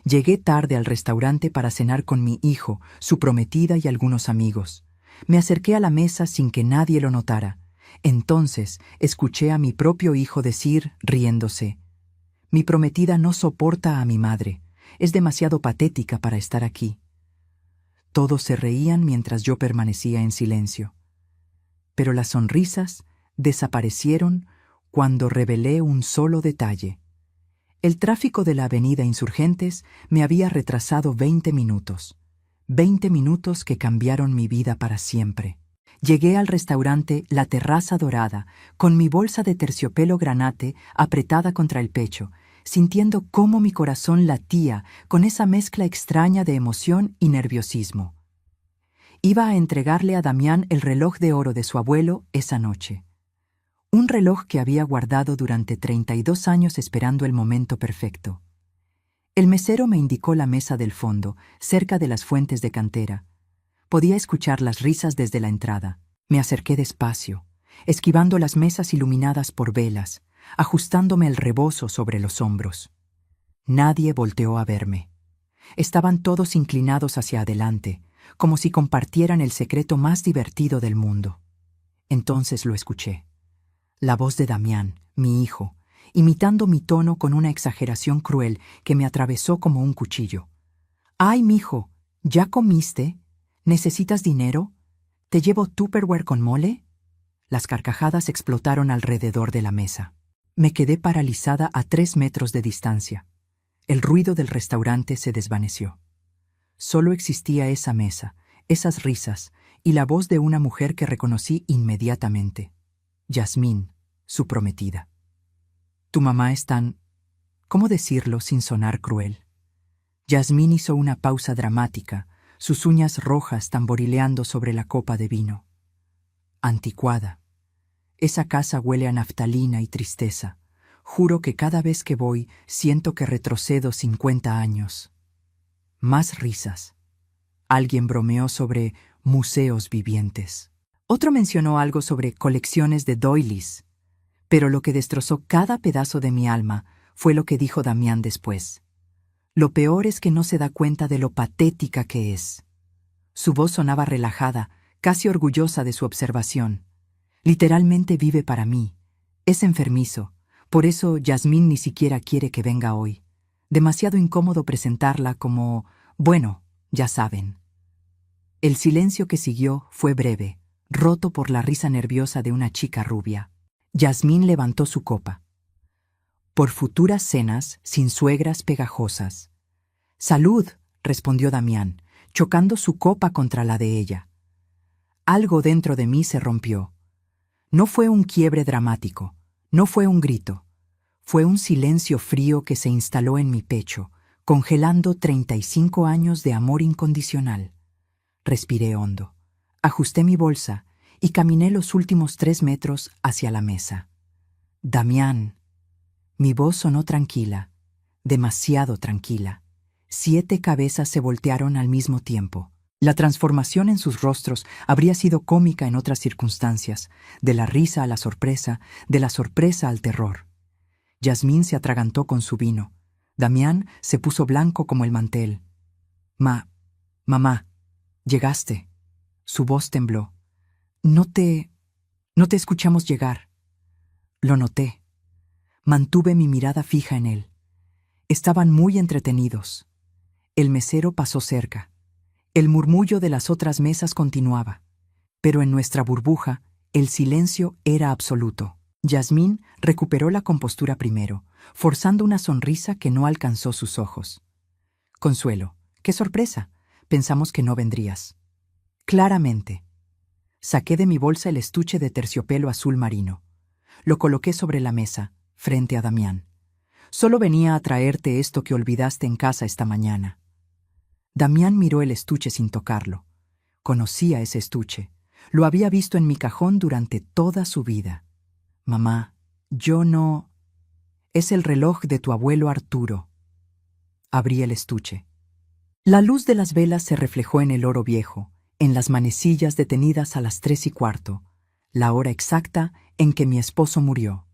Llegué tarde al restaurante para cenar con mi hijo, su prometida y algunos amigos. Me acerqué a la mesa sin que nadie lo notara. Entonces escuché a mi propio hijo decir, riéndose: «Mi prometida no soporta a mi madre. Es demasiado patética para estar aquí». Todos se reían mientras yo permanecía en silencio. Pero las sonrisas desaparecieron cuando revelé un solo detalle. El tráfico de la avenida Insurgentes me había retrasado 20 minutos. 20 minutos que cambiaron mi vida para siempre. Llegué al restaurante La Terraza Dorada, con mi bolsa de terciopelo granate apretada contra el pecho, sintiendo cómo mi corazón latía con esa mezcla extraña de emoción y nerviosismo. Iba a entregarle a Damián el reloj de oro de su abuelo esa noche. Un reloj que había guardado durante 32 años esperando el momento perfecto. El mesero me indicó la mesa del fondo, cerca de las fuentes de cantera. Podía escuchar las risas desde la entrada. Me acerqué despacio, esquivando las mesas iluminadas por velas, ajustándome el rebozo sobre los hombros. Nadie volteó a verme. Estaban todos inclinados hacia adelante, como si compartieran el secreto más divertido del mundo. Entonces lo escuché. La voz de Damián, mi hijo, imitando mi tono con una exageración cruel que me atravesó como un cuchillo. «Ay, mijo, ¿ya comiste? ¿Necesitas dinero? ¿Te llevo Tupperware con mole?» Las carcajadas explotaron alrededor de la mesa. Me quedé paralizada a 3 metros de distancia. El ruido del restaurante se desvaneció. Solo existía esa mesa, esas risas y la voz de una mujer que reconocí inmediatamente. Yasmín, su prometida. «Tu mamá es tan...» ¿Cómo decirlo sin sonar cruel? Yasmín hizo una pausa dramática, sus uñas rojas tamborileando sobre la copa de vino. «Anticuada. Esa casa huele a naftalina y tristeza. Juro que cada vez que voy siento que retrocedo 50 años». Más risas. Alguien bromeó sobre museos vivientes. Otro mencionó algo sobre colecciones de doilies. Pero lo que destrozó cada pedazo de mi alma fue lo que dijo Damián después. Lo peor es que no se da cuenta de lo patética que es. Su voz sonaba relajada, casi orgullosa de su observación. Literalmente vive para mí. Es enfermizo. Por eso Yasmín ni siquiera quiere que venga hoy. Demasiado incómodo presentarla como, bueno, ya saben. El silencio que siguió fue breve, roto por la risa nerviosa de una chica rubia. Yasmín levantó su copa. «Por futuras cenas sin suegras pegajosas». «Salud», respondió Damián, chocando su copa contra la de ella. Algo dentro de mí se rompió. No fue un quiebre dramático, no fue un grito. Fue un silencio frío que se instaló en mi pecho, congelando 35 años de amor incondicional. Respiré hondo, ajusté mi bolsa y caminé los últimos 3 metros hacia la mesa. «Damián». Mi voz sonó tranquila, demasiado tranquila. 7 cabezas se voltearon al mismo tiempo. La transformación en sus rostros habría sido cómica en otras circunstancias, de la risa a la sorpresa, de la sorpresa al terror. Yasmín se atragantó con su vino. Damián se puso blanco como el mantel. Mamá, llegaste». Su voz tembló. No te escuchamos llegar». Lo noté. Mantuve mi mirada fija en él. Estaban muy entretenidos. El mesero pasó cerca. El murmullo de las otras mesas continuaba. Pero en nuestra burbuja, el silencio era absoluto. Yasmín recuperó la compostura primero, forzando una sonrisa que no alcanzó sus ojos. «Consuelo, qué sorpresa. Pensamos que no vendrías». «Claramente». Saqué de mi bolsa el estuche de terciopelo azul marino. Lo coloqué sobre la mesa, frente a Damián. «Solo venía a traerte esto que olvidaste en casa esta mañana». Damián miró el estuche sin tocarlo. Conocía ese estuche. Lo había visto en mi cajón durante toda su vida. «Mamá, yo no...». «Es el reloj de tu abuelo Arturo». Abrí el estuche. La luz de las velas se reflejó en el oro viejo, en las manecillas detenidas a las 3:15, la hora exacta en que mi esposo murió.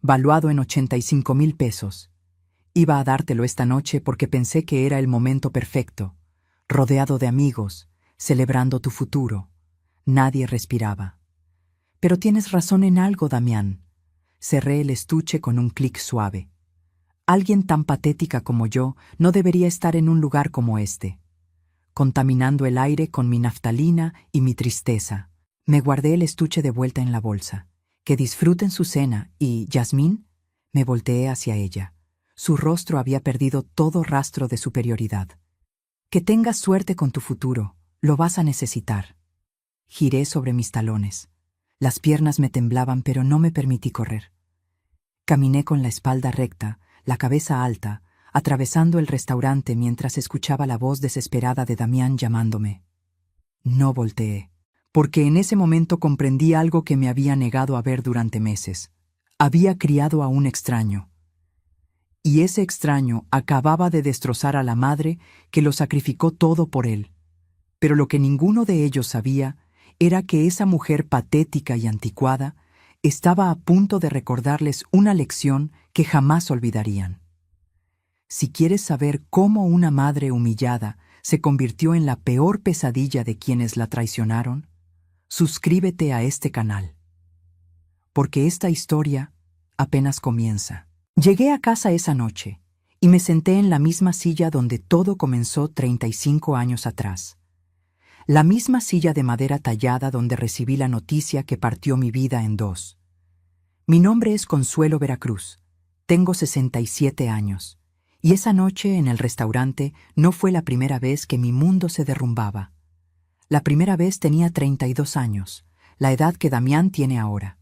Valuado en 85,000 pesos. Iba a dártelo esta noche porque pensé que era el momento perfecto, rodeado de amigos, celebrando tu futuro. Nadie respiraba. Pero tienes razón en algo, Damián. Cerré el estuche con un clic suave. Alguien tan patética como yo no debería estar en un lugar como este, contaminando el aire con mi naftalina y mi tristeza. Me guardé el estuche de vuelta en la bolsa. Que disfruten su cena y, Yasmín, me volteé hacia ella. Su rostro había perdido todo rastro de superioridad. Que tengas suerte con tu futuro, lo vas a necesitar. Giré sobre mis talones. Las piernas me temblaban, pero no me permití correr. Caminé con la espalda recta, la cabeza alta, atravesando el restaurante mientras escuchaba la voz desesperada de Damián llamándome. No volteé, porque en ese momento comprendí algo que me había negado a ver durante meses. Había criado a un extraño. Y ese extraño acababa de destrozar a la madre que lo sacrificó todo por él. Pero lo que ninguno de ellos sabía era que esa mujer patética y anticuada estaba a punto de recordarles una lección que jamás olvidarían. Si quieres saber cómo una madre humillada se convirtió en la peor pesadilla de quienes la traicionaron, suscríbete a este canal. Porque esta historia apenas comienza. Llegué a casa esa noche y me senté en la misma silla donde todo comenzó 35 años atrás. La misma silla de madera tallada donde recibí la noticia que partió mi vida en dos. Mi nombre es Consuelo Veracruz. Tengo 67 años. Y esa noche en el restaurante no fue la primera vez que mi mundo se derrumbaba. La primera vez tenía 32 años, la edad que Damián tiene ahora.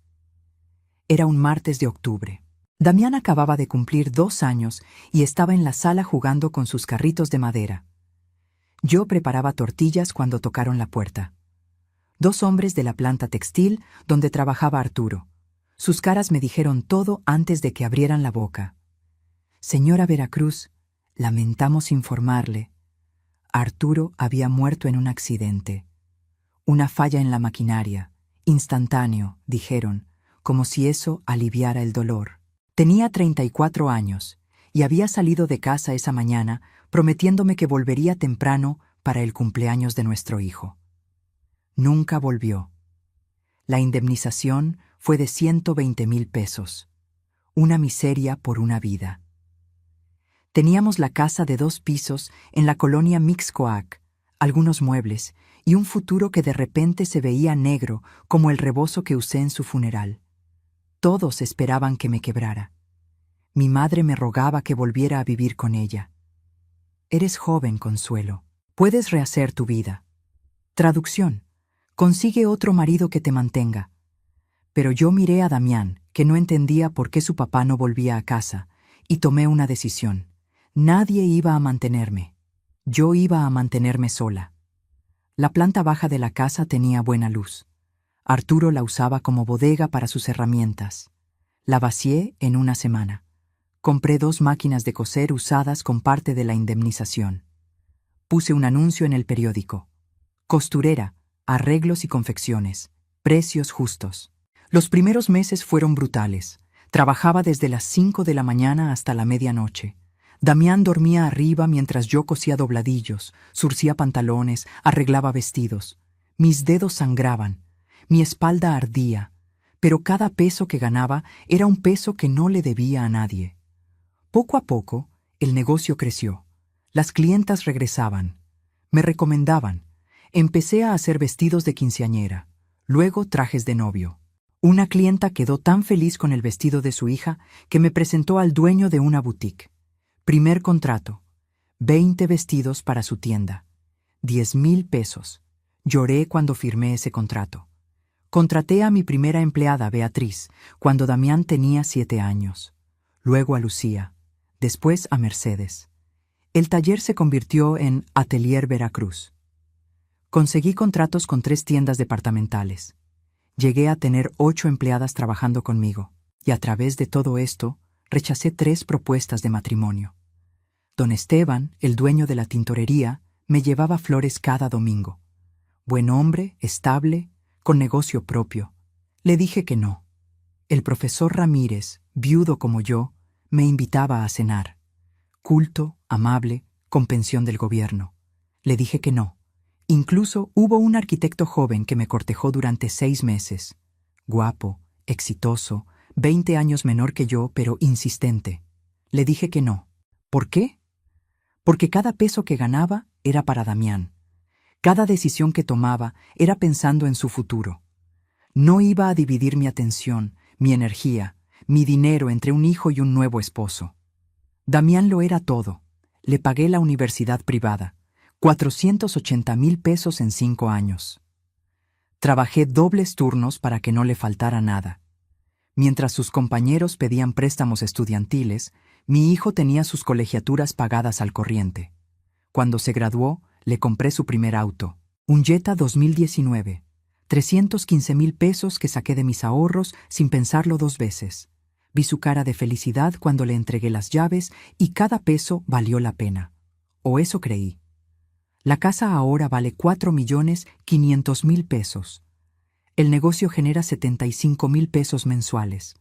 Era un martes de octubre. Damián acababa de cumplir 2 años y estaba en la sala jugando con sus carritos de madera. Yo preparaba tortillas cuando tocaron la puerta. 2 hombres de la planta textil donde trabajaba Arturo. Sus caras me dijeron todo antes de que abrieran la boca. Señora Veracruz, lamentamos informarle. Arturo había muerto en un accidente. Una falla en la maquinaria. Instantáneo, dijeron, como si eso aliviara el dolor. Tenía 34 años y había salido de casa esa mañana prometiéndome que volvería temprano para el cumpleaños de nuestro hijo. Nunca volvió. La indemnización fue de 120,000 pesos. Una miseria por una vida. Teníamos la casa de 2 pisos en la colonia Mixcoac, algunos muebles y un futuro que de repente se veía negro como el rebozo que usé en su funeral. Todos esperaban que me quebrara. Mi madre me rogaba que volviera a vivir con ella. Eres joven, Consuelo. Puedes rehacer tu vida. Traducción. Consigue otro marido que te mantenga. Pero yo miré a Damián, que no entendía por qué su papá no volvía a casa, y tomé una decisión. Nadie iba a mantenerme. Yo iba a mantenerme sola. La planta baja de la casa tenía buena luz. Arturo la usaba como bodega para sus herramientas. La vacié en una semana. Compré 2 máquinas de coser usadas con parte de la indemnización. Puse un anuncio en el periódico. Costurera, arreglos y confecciones, precios justos. Los primeros meses fueron brutales. Trabajaba desde las 5 de la mañana hasta la medianoche. Damián dormía arriba mientras yo cosía dobladillos, zurcía pantalones, arreglaba vestidos. Mis dedos sangraban, mi espalda ardía, pero cada peso que ganaba era un peso que no le debía a nadie. Poco a poco, el negocio creció. Las clientas regresaban. Me recomendaban. Empecé a hacer vestidos de quinceañera, luego trajes de novio. Una clienta quedó tan feliz con el vestido de su hija que me presentó al dueño de una boutique. Primer contrato. 20 vestidos para su tienda. 10,000 pesos. Lloré cuando firmé ese contrato. Contraté a mi primera empleada, Beatriz, cuando Damián tenía 7 años. Luego a Lucía. Después a Mercedes. El taller se convirtió en Atelier Veracruz. Conseguí contratos con 3 tiendas departamentales. Llegué a tener 8 empleadas trabajando conmigo, y a través de todo esto, rechacé 3 propuestas de matrimonio. Don Esteban, el dueño de la tintorería, me llevaba flores cada domingo. Buen hombre, estable, con negocio propio. Le dije que no. El profesor Ramírez, viudo como yo, me invitaba a cenar. culto, amable, con pensión del gobierno. Le dije que no. Incluso hubo un arquitecto joven que me cortejó durante 6 meses. Guapo, exitoso, 20 años menor que yo, pero insistente. Le dije que no. ¿Por qué? Porque cada peso que ganaba era para Damián. Cada decisión que tomaba era pensando en su futuro. No iba a dividir mi atención, mi energía, mi dinero entre un hijo y un nuevo esposo. Damián lo era todo. Le pagué la universidad privada, 480,000 pesos en 5 años. Trabajé dobles turnos para que no le faltara nada. Mientras sus compañeros pedían préstamos estudiantiles, mi hijo tenía sus colegiaturas pagadas al corriente. Cuando se graduó, le compré su primer auto, un Jetta 2019, 315,000 pesos que saqué de mis ahorros sin pensarlo 2 veces. Vi su cara de felicidad cuando le entregué las llaves y cada peso valió la pena. O eso creí. La casa ahora vale 4,500,000 pesos. El negocio genera 75,000 pesos mensuales.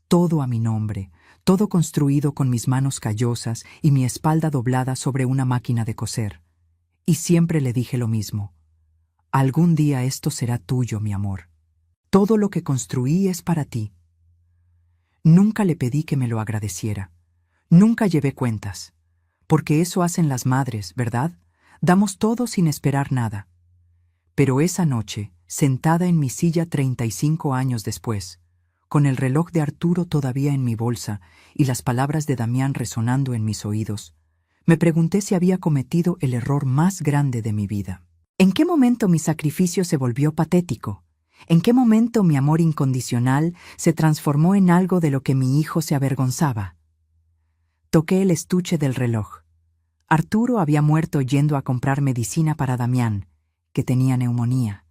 Todo a mi nombre, todo construido con mis manos callosas y mi espalda doblada sobre una máquina de coser. Y siempre le dije lo mismo. Algún día esto será tuyo, mi amor. Todo lo que construí es para ti. Nunca le pedí que me lo agradeciera. Nunca llevé cuentas. Porque eso hacen las madres, ¿verdad? Damos todo sin esperar nada. Pero esa noche, sentada en mi silla 35 años después, con el reloj de Arturo todavía en mi bolsa y las palabras de Damián resonando en mis oídos, me pregunté si había cometido el error más grande de mi vida. ¿En qué momento mi sacrificio se volvió patético? ¿En qué momento mi amor incondicional se transformó en algo de lo que mi hijo se avergonzaba? Toqué el estuche del reloj. Arturo había muerto yendo a comprar medicina para Damián, que tenía neumonía.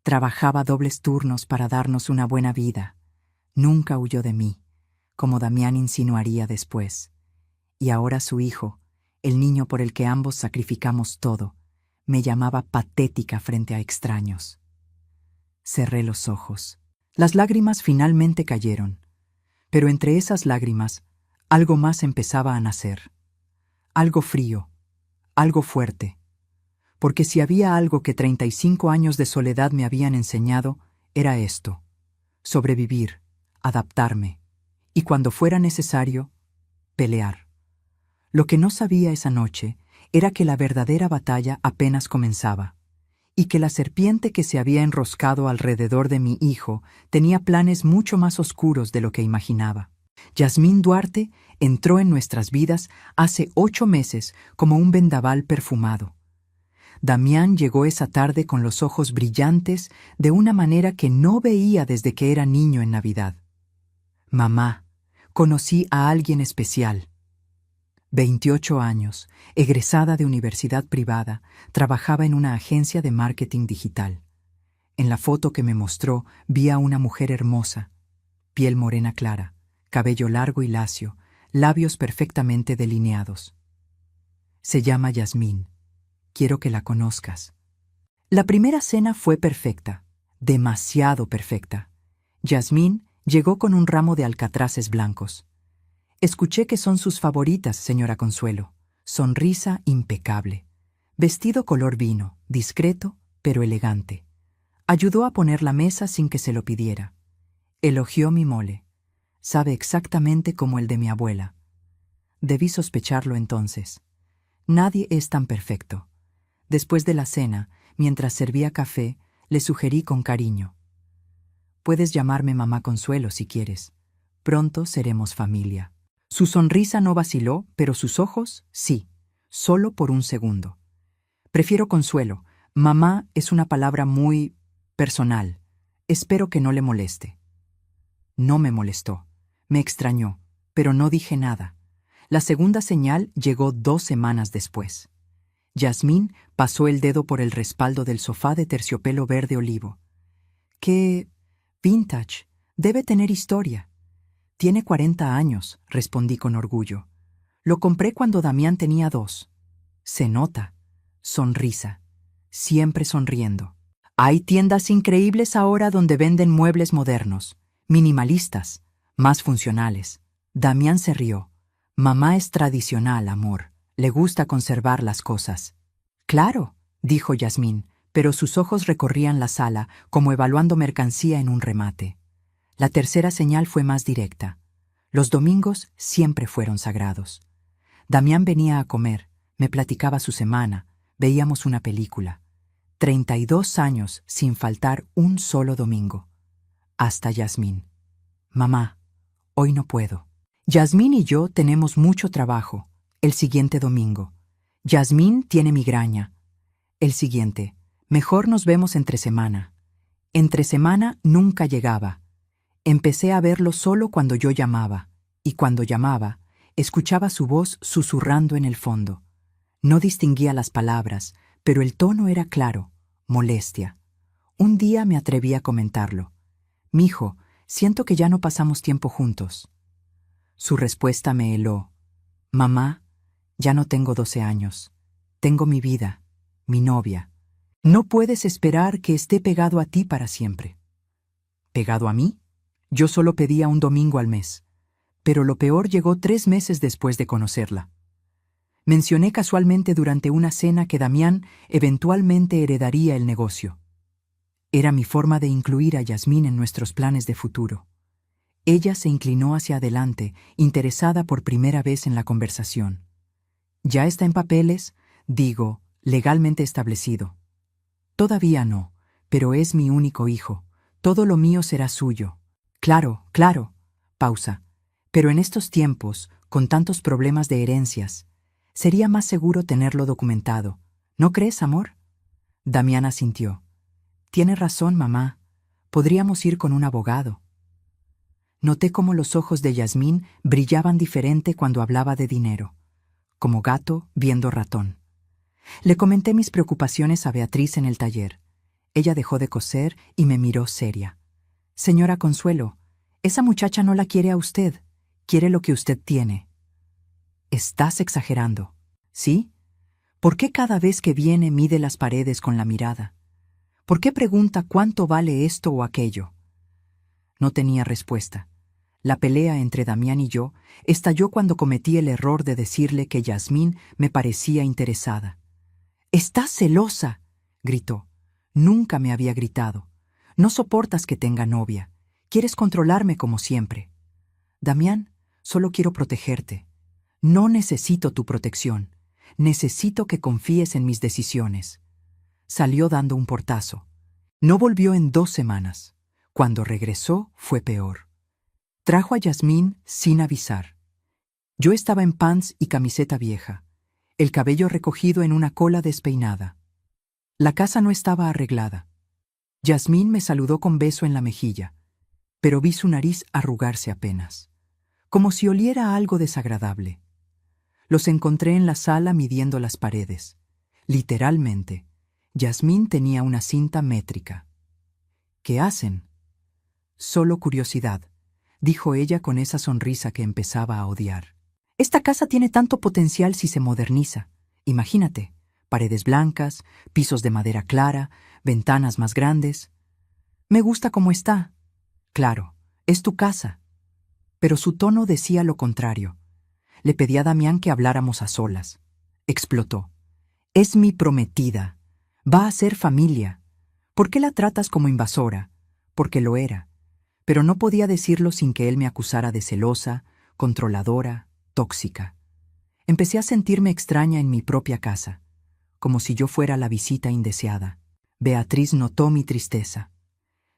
Trabajaba dobles turnos para darnos una buena vida. Nunca huyó de mí, como Damián insinuaría después. Y ahora su hijo, el niño por el que ambos sacrificamos todo, me llamaba patética frente a extraños. Cerré los ojos. Las lágrimas finalmente cayeron, pero entre esas lágrimas, algo más empezaba a nacer. Algo frío, algo fuerte. Porque si había algo que 35 años de soledad me habían enseñado, era esto: sobrevivir, adaptarme, y cuando fuera necesario, pelear. Lo que no sabía esa noche era que la verdadera batalla apenas comenzaba, y que la serpiente que se había enroscado alrededor de mi hijo tenía planes mucho más oscuros de lo que imaginaba. Yasmín Duarte entró en nuestras vidas hace 8 meses como un vendaval perfumado. Damián llegó esa tarde con los ojos brillantes de una manera que no veía desde que era niño en Navidad. Mamá, conocí a alguien especial. 28 años, egresada de universidad privada, trabajaba en una agencia de marketing digital. En la foto que me mostró vi a una mujer hermosa, piel morena clara, cabello largo y lacio, labios perfectamente delineados. Se llama Yasmín. Quiero que la conozcas. La primera cena fue perfecta, demasiado perfecta. Yasmín llegó con un ramo de alcatraces blancos. Escuché que son sus favoritas, señora Consuelo. Sonrisa impecable. Vestido color vino, discreto, pero elegante. Ayudó a poner la mesa sin que se lo pidiera. Elogió mi mole. Sabe exactamente como el de mi abuela. Debí sospecharlo entonces. Nadie es tan perfecto. Después de la cena, mientras servía café, le sugerí con cariño: puedes llamarme mamá Consuelo si quieres. Pronto seremos familia. Su sonrisa no vaciló, pero sus ojos, sí, solo por un segundo. Prefiero Consuelo. Mamá es una palabra muy personal. Espero que no le moleste. No me molestó. Me extrañó, pero no dije nada. La segunda señal llegó 2 semanas después. Yasmín pasó el dedo por el respaldo del sofá de terciopelo verde olivo. ¡Qué vintage! Debe tener historia. Tiene 40 años, respondí con orgullo. Lo compré cuando Damián tenía 2. Se nota. Sonrisa. Siempre sonriendo. Hay tiendas increíbles ahora donde venden muebles modernos, minimalistas, más funcionales. Damián se rió. Mamá es tradicional, amor. Le gusta conservar las cosas. Claro, dijo Yasmín, pero sus ojos recorrían la sala como evaluando mercancía en un remate. La tercera señal fue más directa. Los domingos siempre fueron sagrados. Damián venía a comer, me platicaba su semana, veíamos una película. 32 años sin faltar un solo domingo. Hasta Yasmín. Mamá, hoy no puedo. Yasmín y yo tenemos mucho trabajo. El siguiente domingo. Yasmín tiene migraña. El siguiente. Mejor nos vemos entre semana. Entre semana nunca llegaba. Empecé a verlo solo cuando yo llamaba, y cuando llamaba, escuchaba su voz susurrando en el fondo. No distinguía las palabras, pero el tono era claro, molestia. Un día me atreví a comentarlo. «Mijo, siento que ya no pasamos tiempo juntos». Su respuesta me heló. «Mamá, ya no tengo 12 años. Tengo mi vida, mi novia. No puedes esperar que esté pegado a ti para siempre». ¿Pegado a mí? Yo solo pedía un domingo al mes. Pero lo peor llegó 3 meses después de conocerla. Mencioné casualmente durante una cena que Damián eventualmente heredaría el negocio. Era mi forma de incluir a Yasmín en nuestros planes de futuro. Ella se inclinó hacia adelante, interesada por primera vez en la conversación. «¿Ya está en papeles? Digo, legalmente establecido». «Todavía no, pero es mi único hijo. Todo lo mío será suyo». «Claro, claro». Pausa. «Pero en estos tiempos, con tantos problemas de herencias, sería más seguro tenerlo documentado. ¿No crees, amor?» Damián asintió. «Tiene razón, mamá. Podríamos ir con un abogado». Noté cómo los ojos de Yasmín brillaban diferente cuando hablaba de dinero, como gato viendo ratón. Le comenté mis preocupaciones a Beatriz en el taller. Ella dejó de coser y me miró seria. «Señora Consuelo, esa muchacha no la quiere a usted, quiere lo que usted tiene». «Estás exagerando». «¿Sí? ¿Por qué cada vez que viene mide las paredes con la mirada? ¿Por qué pregunta cuánto vale esto o aquello?» No tenía respuesta. La pelea entre Damián y yo estalló cuando cometí el error de decirle que Yasmín me parecía interesada. «¡Estás celosa!», gritó. Nunca me había gritado. «No soportas que tenga novia. Quieres controlarme como siempre». «Damián, solo quiero protegerte. No necesito tu protección. Necesito que confíes en mis decisiones». Salió dando un portazo. No volvió en 2 semanas. Cuando regresó fue peor. Trajo a Yasmín sin avisar. Yo estaba en pants y camiseta vieja, el cabello recogido en una cola despeinada. La casa no estaba arreglada. Yasmín me saludó con beso en la mejilla, pero vi su nariz arrugarse apenas, como si oliera algo desagradable. Los encontré en la sala midiendo las paredes. Literalmente, Yasmín tenía una cinta métrica. «¿Qué hacen?» «Solo curiosidad», dijo ella con esa sonrisa que empezaba a odiar. «Esta casa tiene tanto potencial si se moderniza. Imagínate, paredes blancas, pisos de madera clara, ventanas más grandes. Me gusta como está. Claro, es tu casa». Pero su tono decía lo contrario. Le pedí a Damián que habláramos a solas. Explotó. «Es mi prometida. Va a ser familia. ¿Por qué la tratas como invasora?» Porque lo era. Pero no podía decirlo sin que él me acusara de celosa, controladora, tóxica. Empecé a sentirme extraña en mi propia casa, como si yo fuera la visita indeseada. Beatriz notó mi tristeza.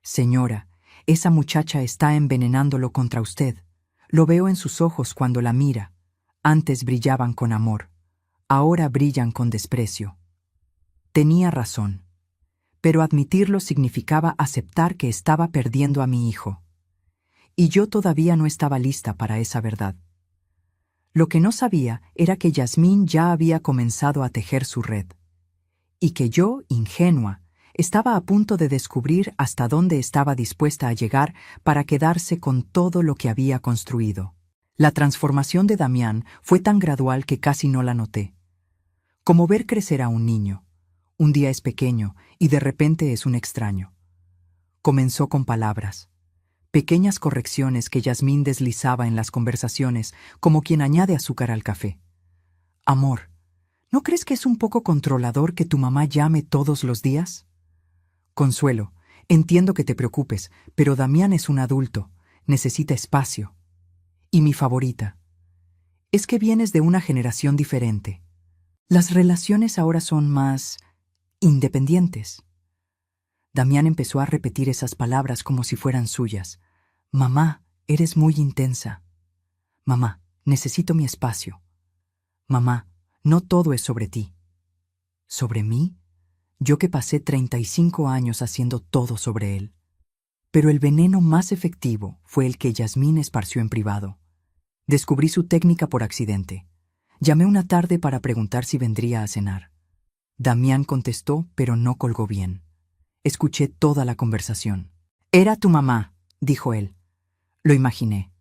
«Señora, esa muchacha está envenenándolo contra usted. Lo veo en sus ojos cuando la mira. Antes brillaban con amor, ahora brillan con desprecio». Tenía razón. Pero admitirlo significaba aceptar que estaba perdiendo a mi hijo. Y yo todavía no estaba lista para esa verdad. Lo que no sabía era que Yasmín ya había comenzado a tejer su red. Y que yo, ingenua, estaba a punto de descubrir hasta dónde estaba dispuesta a llegar para quedarse con todo lo que había construido. La transformación de Damián fue tan gradual que casi no la noté. Como ver crecer a un niño. Un día es pequeño y de repente es un extraño. Comenzó con palabras. pequeñas correcciones que Yasmín deslizaba en las conversaciones como quien añade azúcar al café. Amor, ¿no crees que es un poco controlador que tu mamá llame todos los días? Consuelo, entiendo que te preocupes, pero Damián es un adulto, necesita espacio. Y mi favorita, es que vienes de una generación diferente. Las relaciones ahora son más independientes. Damián empezó a repetir esas palabras como si fueran suyas. Mamá, eres muy intensa. Mamá, necesito mi espacio. Mamá, no todo es sobre ti. ¿Sobre mí? Yo que pasé 35 años haciendo todo sobre él. Pero el veneno más efectivo fue el que Yasmín esparció en privado. Descubrí su técnica por accidente. Llamé una tarde para preguntar si vendría a cenar. Damián contestó, pero no colgó bien. Escuché toda la conversación. Era tu mamá, dijo él. Lo imaginé.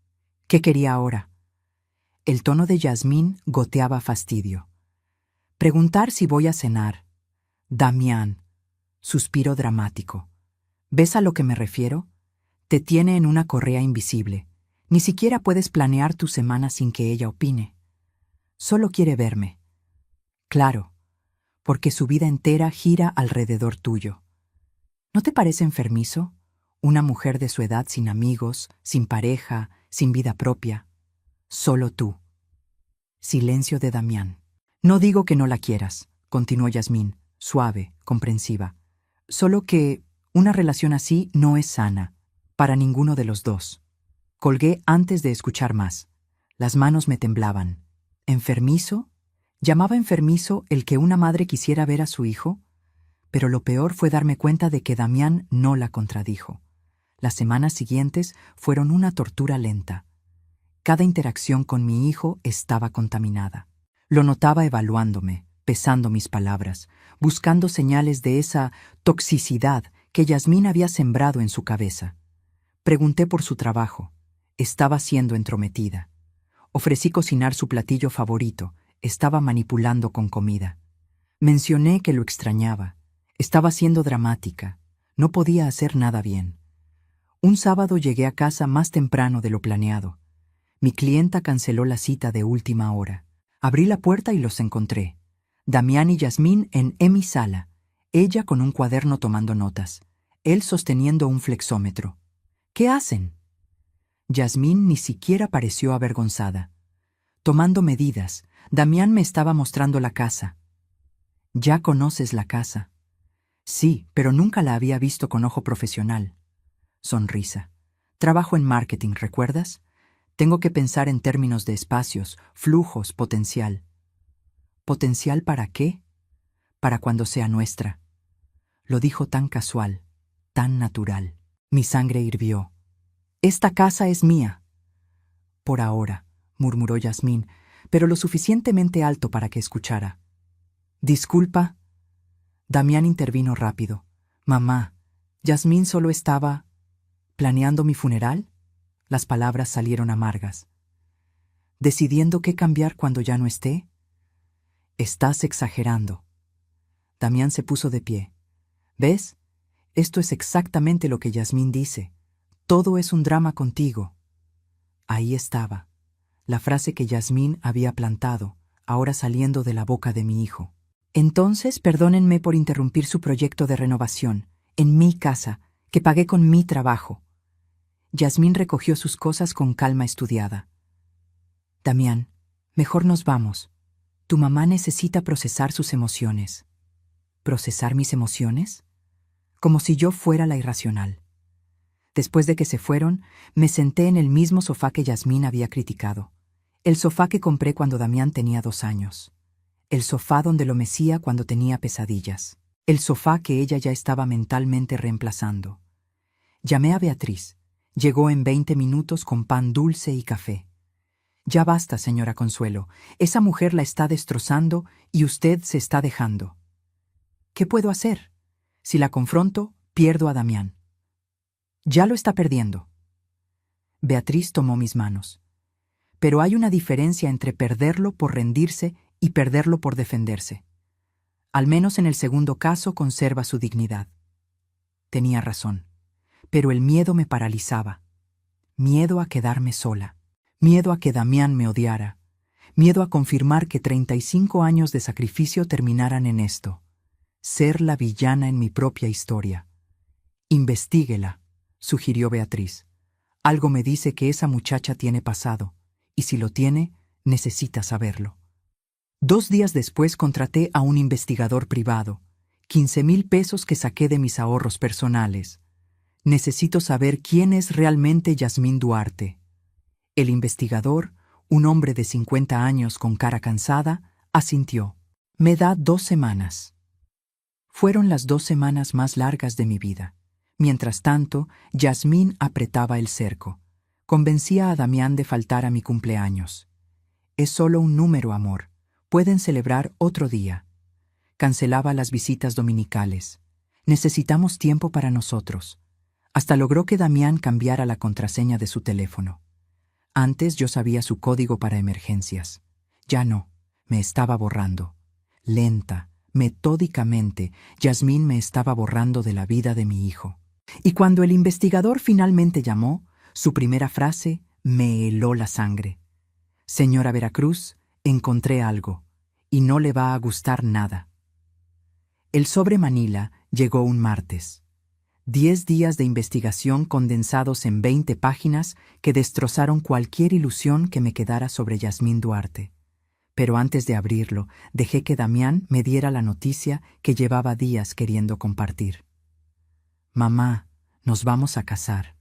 ¿Qué quería ahora? El tono de Yasmín goteaba fastidio. Preguntar si voy a cenar. Damián. Suspiro dramático. ¿Ves a lo que me refiero? Te tiene en una correa invisible. Ni siquiera puedes planear tu semana sin que ella opine. Solo quiere verme. Claro, porque su vida entera gira alrededor tuyo. ¿No te parece enfermizo? Una mujer de su edad sin amigos, sin pareja, sin vida propia. Solo tú. Silencio de Damián. No digo que no la quieras, continuó Yasmín, suave, comprensiva. Solo que una relación así no es sana, para ninguno de los dos. Colgué antes de escuchar más. Las manos me temblaban. ¿Enfermizo? ¿Llamaba enfermizo el que una madre quisiera ver a su hijo? Pero lo peor fue darme cuenta de que Damián no la contradijo. Las semanas siguientes fueron una tortura lenta. Cada interacción con mi hijo estaba contaminada. Lo notaba evaluándome, pesando mis palabras, buscando señales de esa toxicidad que Yasmín había sembrado en su cabeza. Pregunté por su trabajo. Estaba siendo entrometida. Ofrecí cocinar su platillo favorito. Estaba manipulando con comida. Mencioné que lo extrañaba. Estaba siendo dramática. No podía hacer nada bien. Un sábado llegué a casa más temprano de lo planeado. Mi clienta canceló la cita de última hora. Abrí la puerta y los encontré. Damián y Yasmín en mi sala, ella con un cuaderno tomando notas, él sosteniendo un flexómetro. ¿Qué hacen? Yasmín ni siquiera pareció avergonzada. Tomando medidas, Damián me estaba mostrando la casa. Ya conoces la casa. Sí, pero nunca la había visto con ojo profesional. Sonrisa. Trabajo en marketing, ¿recuerdas? Tengo que pensar en términos de espacios, flujos, potencial. ¿Potencial para qué? Para cuando sea nuestra. Lo dijo tan casual, tan natural. Mi sangre hirvió. Esta casa es mía. Por ahora, murmuró Yasmín, pero lo suficientemente alto para que escuchara. Disculpa. Damián intervino rápido. Mamá, Yasmín solo estaba... ¿planeando mi funeral? Las palabras salieron amargas. ¿Decidiendo qué cambiar cuando ya no esté? Estás exagerando. Damián se puso de pie. ¿Ves? Esto es exactamente lo que Yasmín dice. Todo es un drama contigo. Ahí estaba, la frase que Yasmín había plantado, ahora saliendo de la boca de mi hijo. Entonces, perdónenme por interrumpir su proyecto de renovación, en mi casa, que pagué con mi trabajo. Yasmín recogió sus cosas con calma estudiada. Damián, mejor nos vamos. Tu mamá necesita procesar sus emociones. ¿Procesar mis emociones? Como si yo fuera la irracional. Después de que se fueron, me senté en el mismo sofá que Yasmín había criticado. El sofá que compré cuando Damián tenía 2 años. El sofá donde lo mecía cuando tenía pesadillas. El sofá que ella ya estaba mentalmente reemplazando. Llamé a Beatriz. Llegó en 20 minutos con pan dulce y café. Ya basta, señora Consuelo. Esa mujer la está destrozando y usted se está dejando. ¿Qué puedo hacer? Si la confronto, pierdo a Damián. Ya lo está perdiendo. Beatriz tomó mis manos. Pero hay una diferencia entre perderlo por rendirse y perderlo por defenderse. Al menos en el segundo caso conserva su dignidad. Tenía razón, pero el miedo me paralizaba. Miedo a quedarme sola. Miedo a que Damián me odiara. Miedo a confirmar que 35 años de sacrificio terminaran en esto. Ser la villana en mi propia historia. Investíguela, sugirió Beatriz. Algo me dice que esa muchacha tiene pasado, y si lo tiene, necesita saberlo. 2 días después contraté a un investigador privado, 15,000 pesos que saqué de mis ahorros personales. Necesito saber quién es realmente Yasmín Duarte. El investigador, un hombre de 50 años con cara cansada, asintió. Me da 2 semanas. Fueron las 2 semanas más largas de mi vida. Mientras tanto, Yasmín apretaba el cerco. Convencía a Damián de faltar a mi cumpleaños. Es solo un número, amor. Pueden celebrar otro día. Cancelaba las visitas dominicales. Necesitamos tiempo para nosotros. Hasta logró que Damián cambiara la contraseña de su teléfono. Antes yo sabía su código para emergencias. Ya no, me estaba borrando. Lenta, metódicamente, Yasmín me estaba borrando de la vida de mi hijo. Y cuando el investigador finalmente llamó, su primera frase me heló la sangre. Señora Veracruz, encontré algo, y no le va a gustar nada. El sobre Manila llegó un martes. 10 días de investigación condensados en 20 páginas que destrozaron cualquier ilusión que me quedara sobre Yasmín Duarte. Pero antes de abrirlo, dejé que Damián me diera la noticia que llevaba días queriendo compartir. Mamá, nos vamos a casar.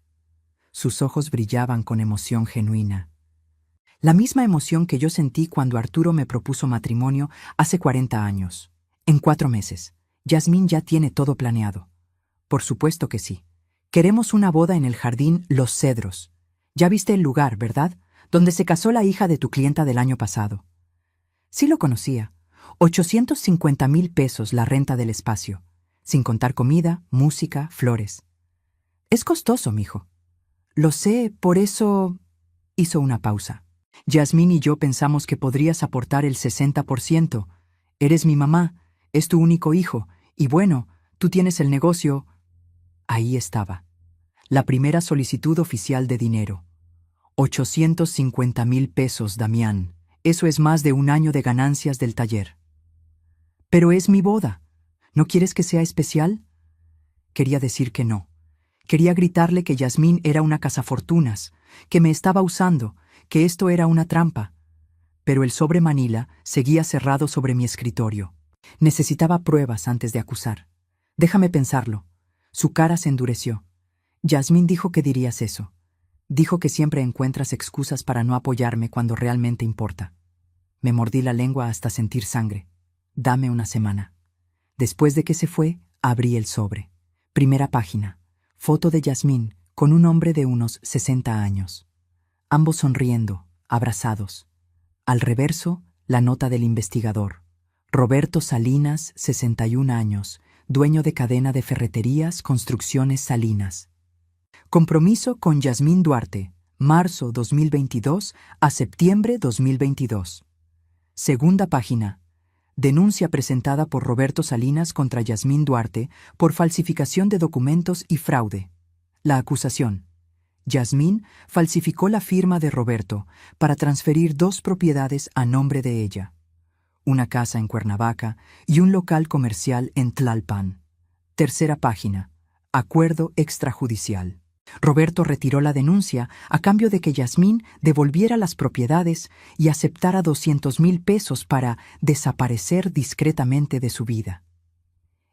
Sus ojos brillaban con emoción genuina. La misma emoción que yo sentí cuando Arturo me propuso matrimonio hace 40 años. En 4 meses, Yasmín ya tiene todo planeado. Por supuesto que sí. Queremos una boda en el jardín Los Cedros. Ya viste el lugar, ¿verdad? Donde se casó la hija de tu clienta del año pasado. Sí lo conocía. 850,000 pesos la renta del espacio, sin contar comida, música, flores. Es costoso, mijo. Lo sé, por eso... Hizo una pausa. Yasmín y yo pensamos que podrías aportar el 60%. Eres mi mamá, es tu único hijo, y bueno, tú tienes el negocio. Ahí estaba. La primera solicitud oficial de dinero. 850,000 pesos, Damián. Eso es más de 1 año de ganancias del taller. Pero es mi boda. ¿No quieres que sea especial? Quería decir que no. Quería gritarle que Yasmín era una cazafortunas, que me estaba usando, que esto era una trampa. Pero el sobre Manila seguía cerrado sobre mi escritorio. Necesitaba pruebas antes de acusar. Déjame pensarlo. Su cara se endureció. Yasmín dijo que dirías eso. Dijo que siempre encuentras excusas para no apoyarme cuando realmente importa. Me mordí la lengua hasta sentir sangre. Dame 1 semana. Después de que se fue, abrí el sobre. Primera página. Foto de Yasmín con un hombre de unos 60 años. Ambos sonriendo, abrazados. Al reverso, la nota del investigador. Roberto Salinas, 61 años, dueño de cadena de ferreterías Construcciones Salinas. Compromiso con Yasmín Duarte, marzo 2022 a septiembre 2022. Segunda página. Denuncia presentada por Roberto Salinas contra Yasmín Duarte por falsificación de documentos y fraude. La acusación. Yasmín falsificó la firma de Roberto para transferir 2 propiedades a nombre de ella. Una casa en Cuernavaca y un local comercial en Tlalpan. Tercera página. Acuerdo extrajudicial. Roberto retiró la denuncia a cambio de que Yasmín devolviera las propiedades y aceptara 200,000 pesos para desaparecer discretamente de su vida.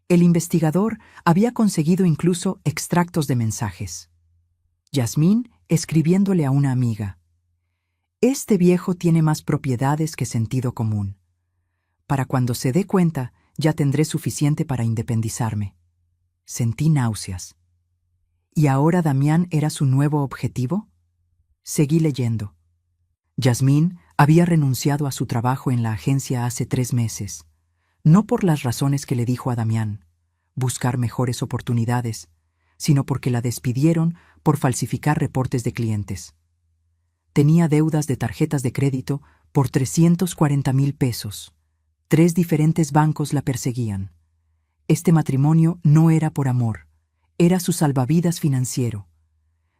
El investigador había conseguido incluso extractos de mensajes. Yasmín escribiéndole a una amiga. Este viejo tiene más propiedades que sentido común. Para cuando se dé cuenta, ya tendré suficiente para independizarme. Sentí náuseas. ¿Y ahora Damián era su nuevo objetivo? Seguí leyendo. Yasmín había renunciado a su trabajo en la agencia hace 3 meses. No por las razones que le dijo a Damián, buscar mejores oportunidades, sino porque la despidieron por falsificar reportes de clientes. Tenía deudas de tarjetas de crédito por 340,000 pesos. 3 diferentes bancos la perseguían. Este matrimonio no era por amor, era su salvavidas financiero.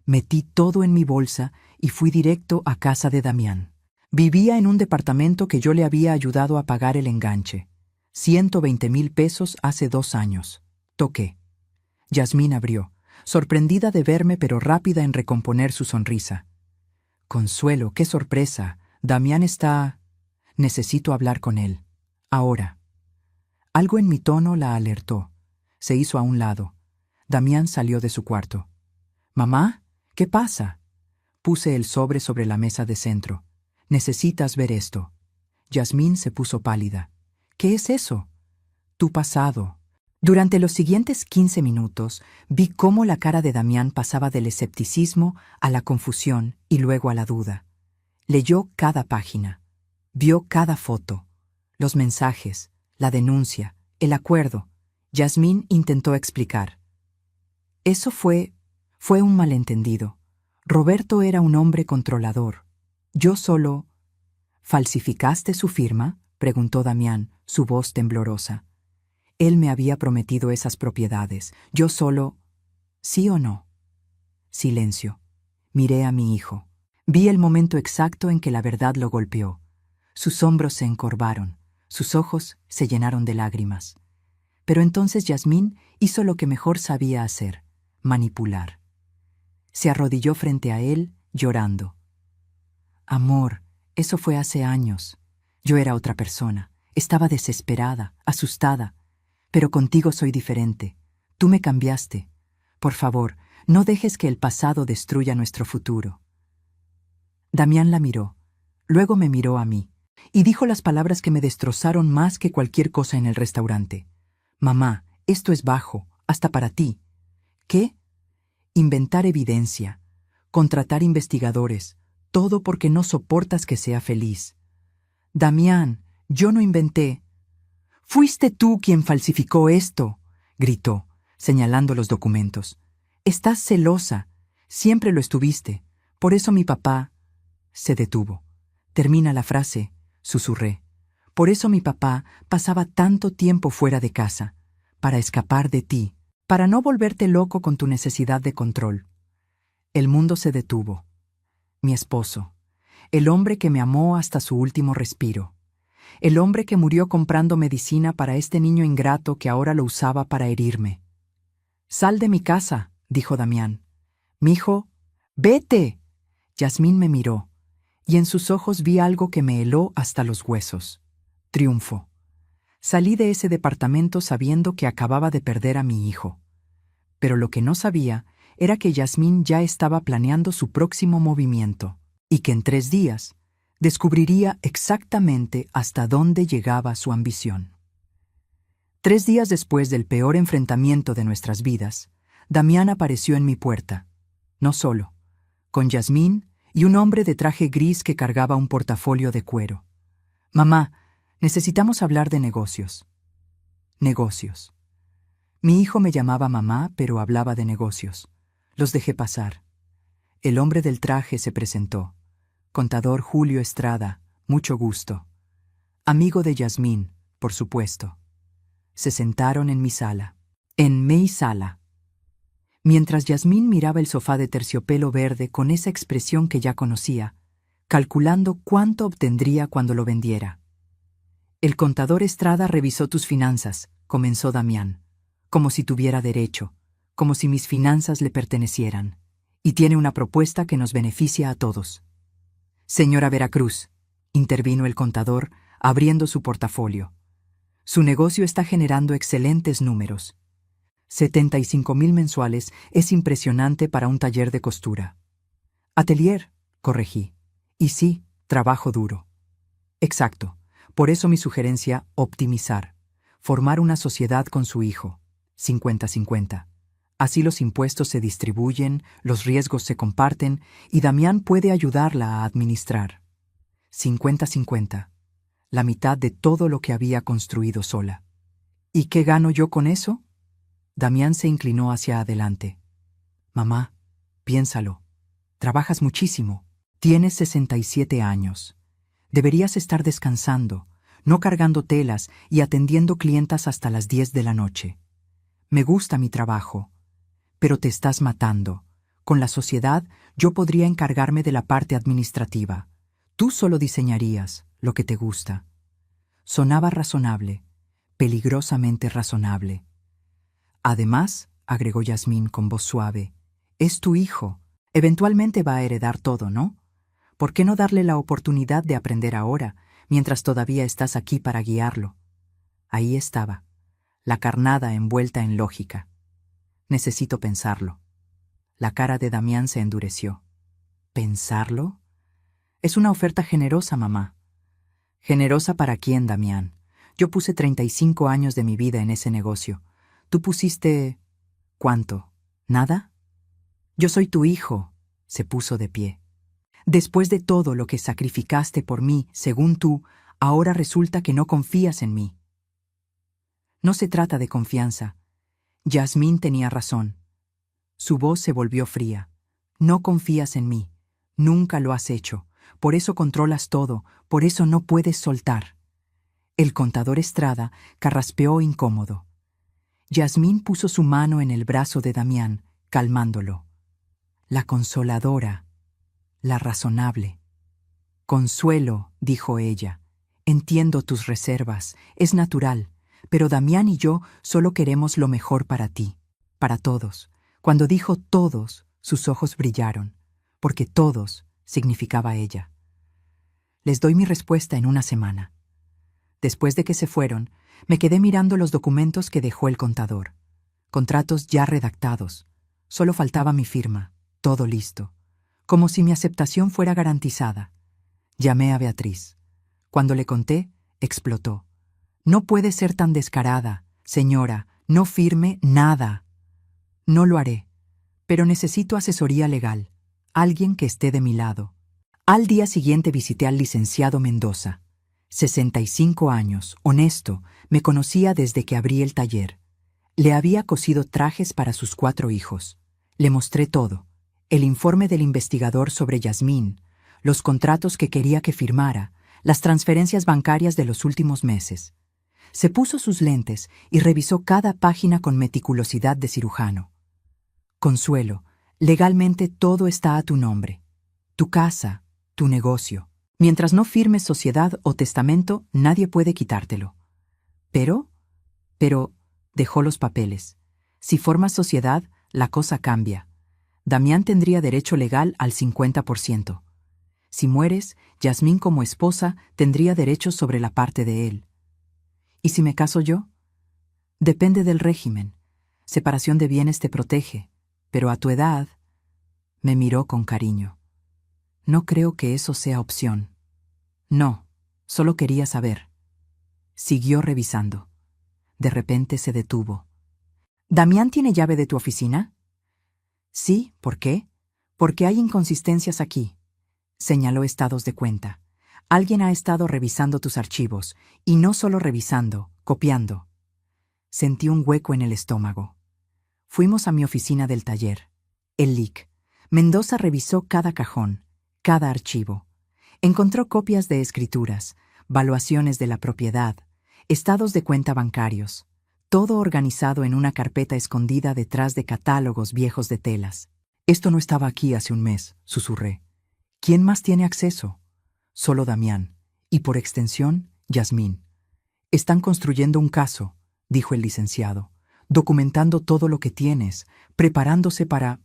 Metí todo en mi bolsa y fui directo a casa de Damián. Vivía en un departamento que yo le había ayudado a pagar el enganche. 120,000 pesos hace 2 años. Toqué. Yasmín abrió, sorprendida de verme pero rápida en recomponer su sonrisa. Consuelo, qué sorpresa. Damián está... Necesito hablar con él. Ahora. Algo en mi tono la alertó. Se hizo a un lado. Damián salió de su cuarto. «¿Mamá? ¿Qué pasa?» Puse el sobre la mesa de centro. «Necesitas ver esto». Yasmín se puso pálida. «¿Qué es eso?» «Tu pasado». Durante los siguientes 15 minutos vi cómo la cara de Damián pasaba del escepticismo a la confusión y luego a la duda. Leyó cada página. Vio cada foto. Los mensajes, la denuncia, el acuerdo. Yasmín intentó explicar. «Eso fue un malentendido. Roberto era un hombre controlador. Yo solo...» «¿Falsificaste su firma?», preguntó Damián, su voz temblorosa. Él me había prometido esas propiedades. Yo solo... ¿Sí o no? Silencio. Miré a mi hijo. Vi el momento exacto en que la verdad lo golpeó. Sus hombros se encorvaron. Sus ojos se llenaron de lágrimas. Pero entonces Yasmín hizo lo que mejor sabía hacer: manipular. Se arrodilló frente a él, llorando. «Amor, eso fue hace años. Yo era otra persona. Estaba desesperada, asustada. Pero contigo soy diferente. Tú me cambiaste. Por favor, no dejes que el pasado destruya nuestro futuro». Damián la miró. Luego me miró a mí. Y dijo las palabras que me destrozaron más que cualquier cosa en el restaurante. «Mamá, esto es bajo, hasta para ti». «¿Qué?» «Inventar evidencia. Contratar investigadores. Todo porque no soportas que sea feliz». «Damián, yo no inventé». «Fuiste tú quien falsificó esto», gritó, señalando los documentos. «Estás celosa. Siempre lo estuviste. Por eso mi papá...» Se detuvo. «Termina la frase», susurré. «Por eso mi papá pasaba tanto tiempo fuera de casa, para escapar de ti, para no volverte loco con tu necesidad de control». El mundo se detuvo. Mi esposo, el hombre que me amó hasta su último respiro, el hombre que murió comprando medicina para este niño ingrato que ahora lo usaba para herirme. «Sal de mi casa», dijo Damián. «Mijo, vete». Yasmín me miró, y en sus ojos vi algo que me heló hasta los huesos. Triunfo. Salí de ese departamento sabiendo que acababa de perder a mi hijo. Pero lo que no sabía era que Yasmín ya estaba planeando su próximo movimiento, y que en 3 días descubriría exactamente hasta dónde llegaba su ambición. 3 días después del peor enfrentamiento de nuestras vidas, Damián apareció en mi puerta, no solo, con Yasmín y un hombre de traje gris que cargaba un portafolio de cuero. «Mamá, necesitamos hablar de negocios». Negocios. Mi hijo me llamaba mamá, pero hablaba de negocios. Los dejé pasar. El hombre del traje se presentó. «Contador Julio Estrada, mucho gusto». Amigo de Yasmín, por supuesto. Se sentaron en mi sala. En mi sala. Mientras Yasmín miraba el sofá de terciopelo verde con esa expresión que ya conocía, calculando cuánto obtendría cuando lo vendiera. «El contador Estrada revisó tus finanzas», comenzó Damián, «como si tuviera derecho, como si mis finanzas le pertenecieran, y tiene una propuesta que nos beneficia a todos». «Señora Veracruz», intervino el contador, abriendo su portafolio. «Su negocio está generando excelentes números. 75,000 mensuales es impresionante para un taller de costura». «Atelier», corregí. «Y sí, trabajo duro». «Exacto. Por eso mi sugerencia, optimizar. Formar una sociedad con su hijo. 50-50. Así los impuestos se distribuyen, los riesgos se comparten y Damián puede ayudarla a administrar. 50-50. La mitad de todo lo que había construido sola. ¿Y qué gano yo con eso?» Damián se inclinó hacia adelante. «Mamá, piénsalo. Trabajas muchísimo. Tienes 67 años. Deberías estar descansando, no cargando telas y atendiendo clientas hasta las 10 de la noche. Me gusta mi trabajo, pero te estás matando, Con la sociedad, yo podría encargarme de la parte administrativa. Tú solo diseñarías lo que te gusta. Sonaba razonable, peligrosamente razonable. Además, agregó Yasmín con voz suave, es tu hijo. Eventualmente va a heredar todo, ¿no? ¿Por qué no darle la oportunidad de aprender ahora, mientras todavía estás aquí para guiarlo? Ahí estaba, la carnada envuelta en lógica. Necesito pensarlo. La cara de Damián se endureció. ¿Pensarlo? Es una oferta generosa, mamá. ¿Generosa para quién, Damián? Yo puse 35 años de mi vida en ese negocio. ¿Tú pusiste... cuánto? ¿Nada? Yo soy tu hijo, se puso de pie. Después de todo lo que sacrificaste por mí, según tú, ahora resulta que no confías en mí. No se trata de confianza. Yasmín tenía razón. Su voz se volvió fría. No confías en mí. Nunca lo has hecho. Por eso controlas todo. Por eso no puedes soltar. El contador Estrada carraspeó incómodo. Yasmín puso su mano en el brazo de Damián, calmándolo. La consoladora, la razonable. Consuelo, dijo ella, entiendo tus reservas, es natural, pero Damián y yo solo queremos lo mejor para ti, para todos. Cuando dijo todos, sus ojos brillaron, porque todos significaba ella. Les doy mi respuesta en una semana. Después de que se fueron, me quedé mirando los documentos que dejó el contador. Contratos ya redactados. Solo faltaba mi firma. Todo listo. Como si mi aceptación fuera garantizada. Llamé a Beatriz. Cuando le conté, explotó. No puede ser tan descarada, señora. No firme nada. No lo haré. Pero necesito asesoría legal. Alguien que esté de mi lado. Al día siguiente visité al licenciado Mendoza. 65 años, honesto, me conocía desde que abrí el taller. Le había cosido trajes para sus 4 hijos. Le mostré todo. El informe del investigador sobre Yasmín, los contratos que quería que firmara, las transferencias bancarias de los últimos meses. Se puso sus lentes y revisó cada página con meticulosidad de cirujano. Consuelo, legalmente todo está a tu nombre. Tu casa, tu negocio. Mientras no firmes sociedad o testamento, nadie puede quitártelo. Pero, dejó los papeles. Si formas sociedad, la cosa cambia. Damián tendría derecho legal al 50%. Si mueres, Yasmín como esposa tendría derechos sobre la parte de él. ¿Y si me caso yo? Depende del régimen. Separación de bienes te protege, pero a tu edad... Me miró con cariño. No creo que eso sea opción. No, solo quería saber. Siguió revisando. De repente se detuvo. ¿Damián tiene llave de tu oficina? Sí, ¿por qué? Porque hay inconsistencias aquí. Señaló estados de cuenta. Alguien ha estado revisando tus archivos, y no solo revisando, copiando. Sentí un hueco en el estómago. Fuimos a mi oficina del taller. El LIC. Mendoza revisó cada cajón, cada archivo. Encontró copias de escrituras, valuaciones de la propiedad, estados de cuenta bancarios, todo organizado en una carpeta escondida detrás de catálogos viejos de telas. Esto no estaba aquí hace un mes, susurré. ¿Quién más tiene acceso? Solo Damián, y por extensión, Yasmín. Están construyendo un caso, dijo el licenciado, documentando todo lo que tienes, preparándose para...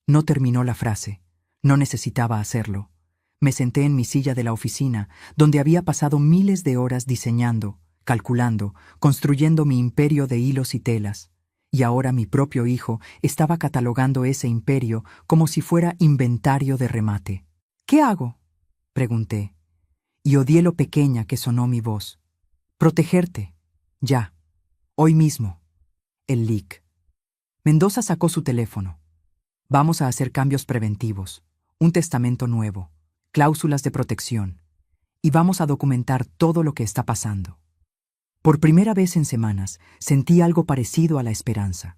No terminó la frase. No necesitaba hacerlo. Me senté en mi silla de la oficina, donde había pasado miles de horas diseñando, calculando, construyendo mi imperio de hilos y telas. Y ahora mi propio hijo estaba catalogando ese imperio como si fuera inventario de remate. ¿Qué hago?, pregunté, y odié lo pequeña que sonó mi voz. Protegerte. Ya. Hoy mismo. El LIC. Mendoza sacó su teléfono. Vamos a hacer cambios preventivos, un testamento nuevo, cláusulas de protección, y vamos a documentar todo lo que está pasando. Por primera vez en semanas sentí algo parecido a la esperanza.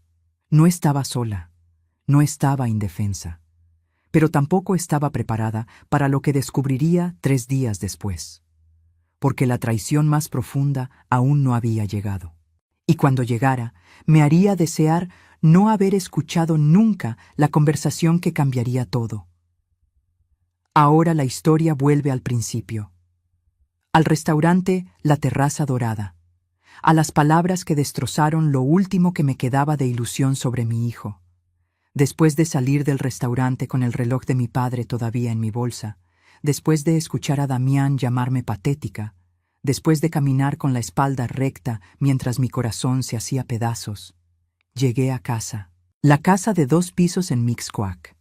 No estaba sola, no estaba indefensa, pero tampoco estaba preparada para lo que descubriría 3 días después, porque la traición más profunda aún no había llegado. Y cuando llegara, me haría desear no haber escuchado nunca la conversación que cambiaría todo. Ahora la historia vuelve al principio. Al restaurante La Terraza Dorada. A las palabras que destrozaron lo último que me quedaba de ilusión sobre mi hijo. Después de salir del restaurante con el reloj de mi padre todavía en mi bolsa, después de escuchar a Damián llamarme patética, después de caminar con la espalda recta mientras mi corazón se hacía pedazos, llegué a casa. La casa de 2 pisos en Mixcoac.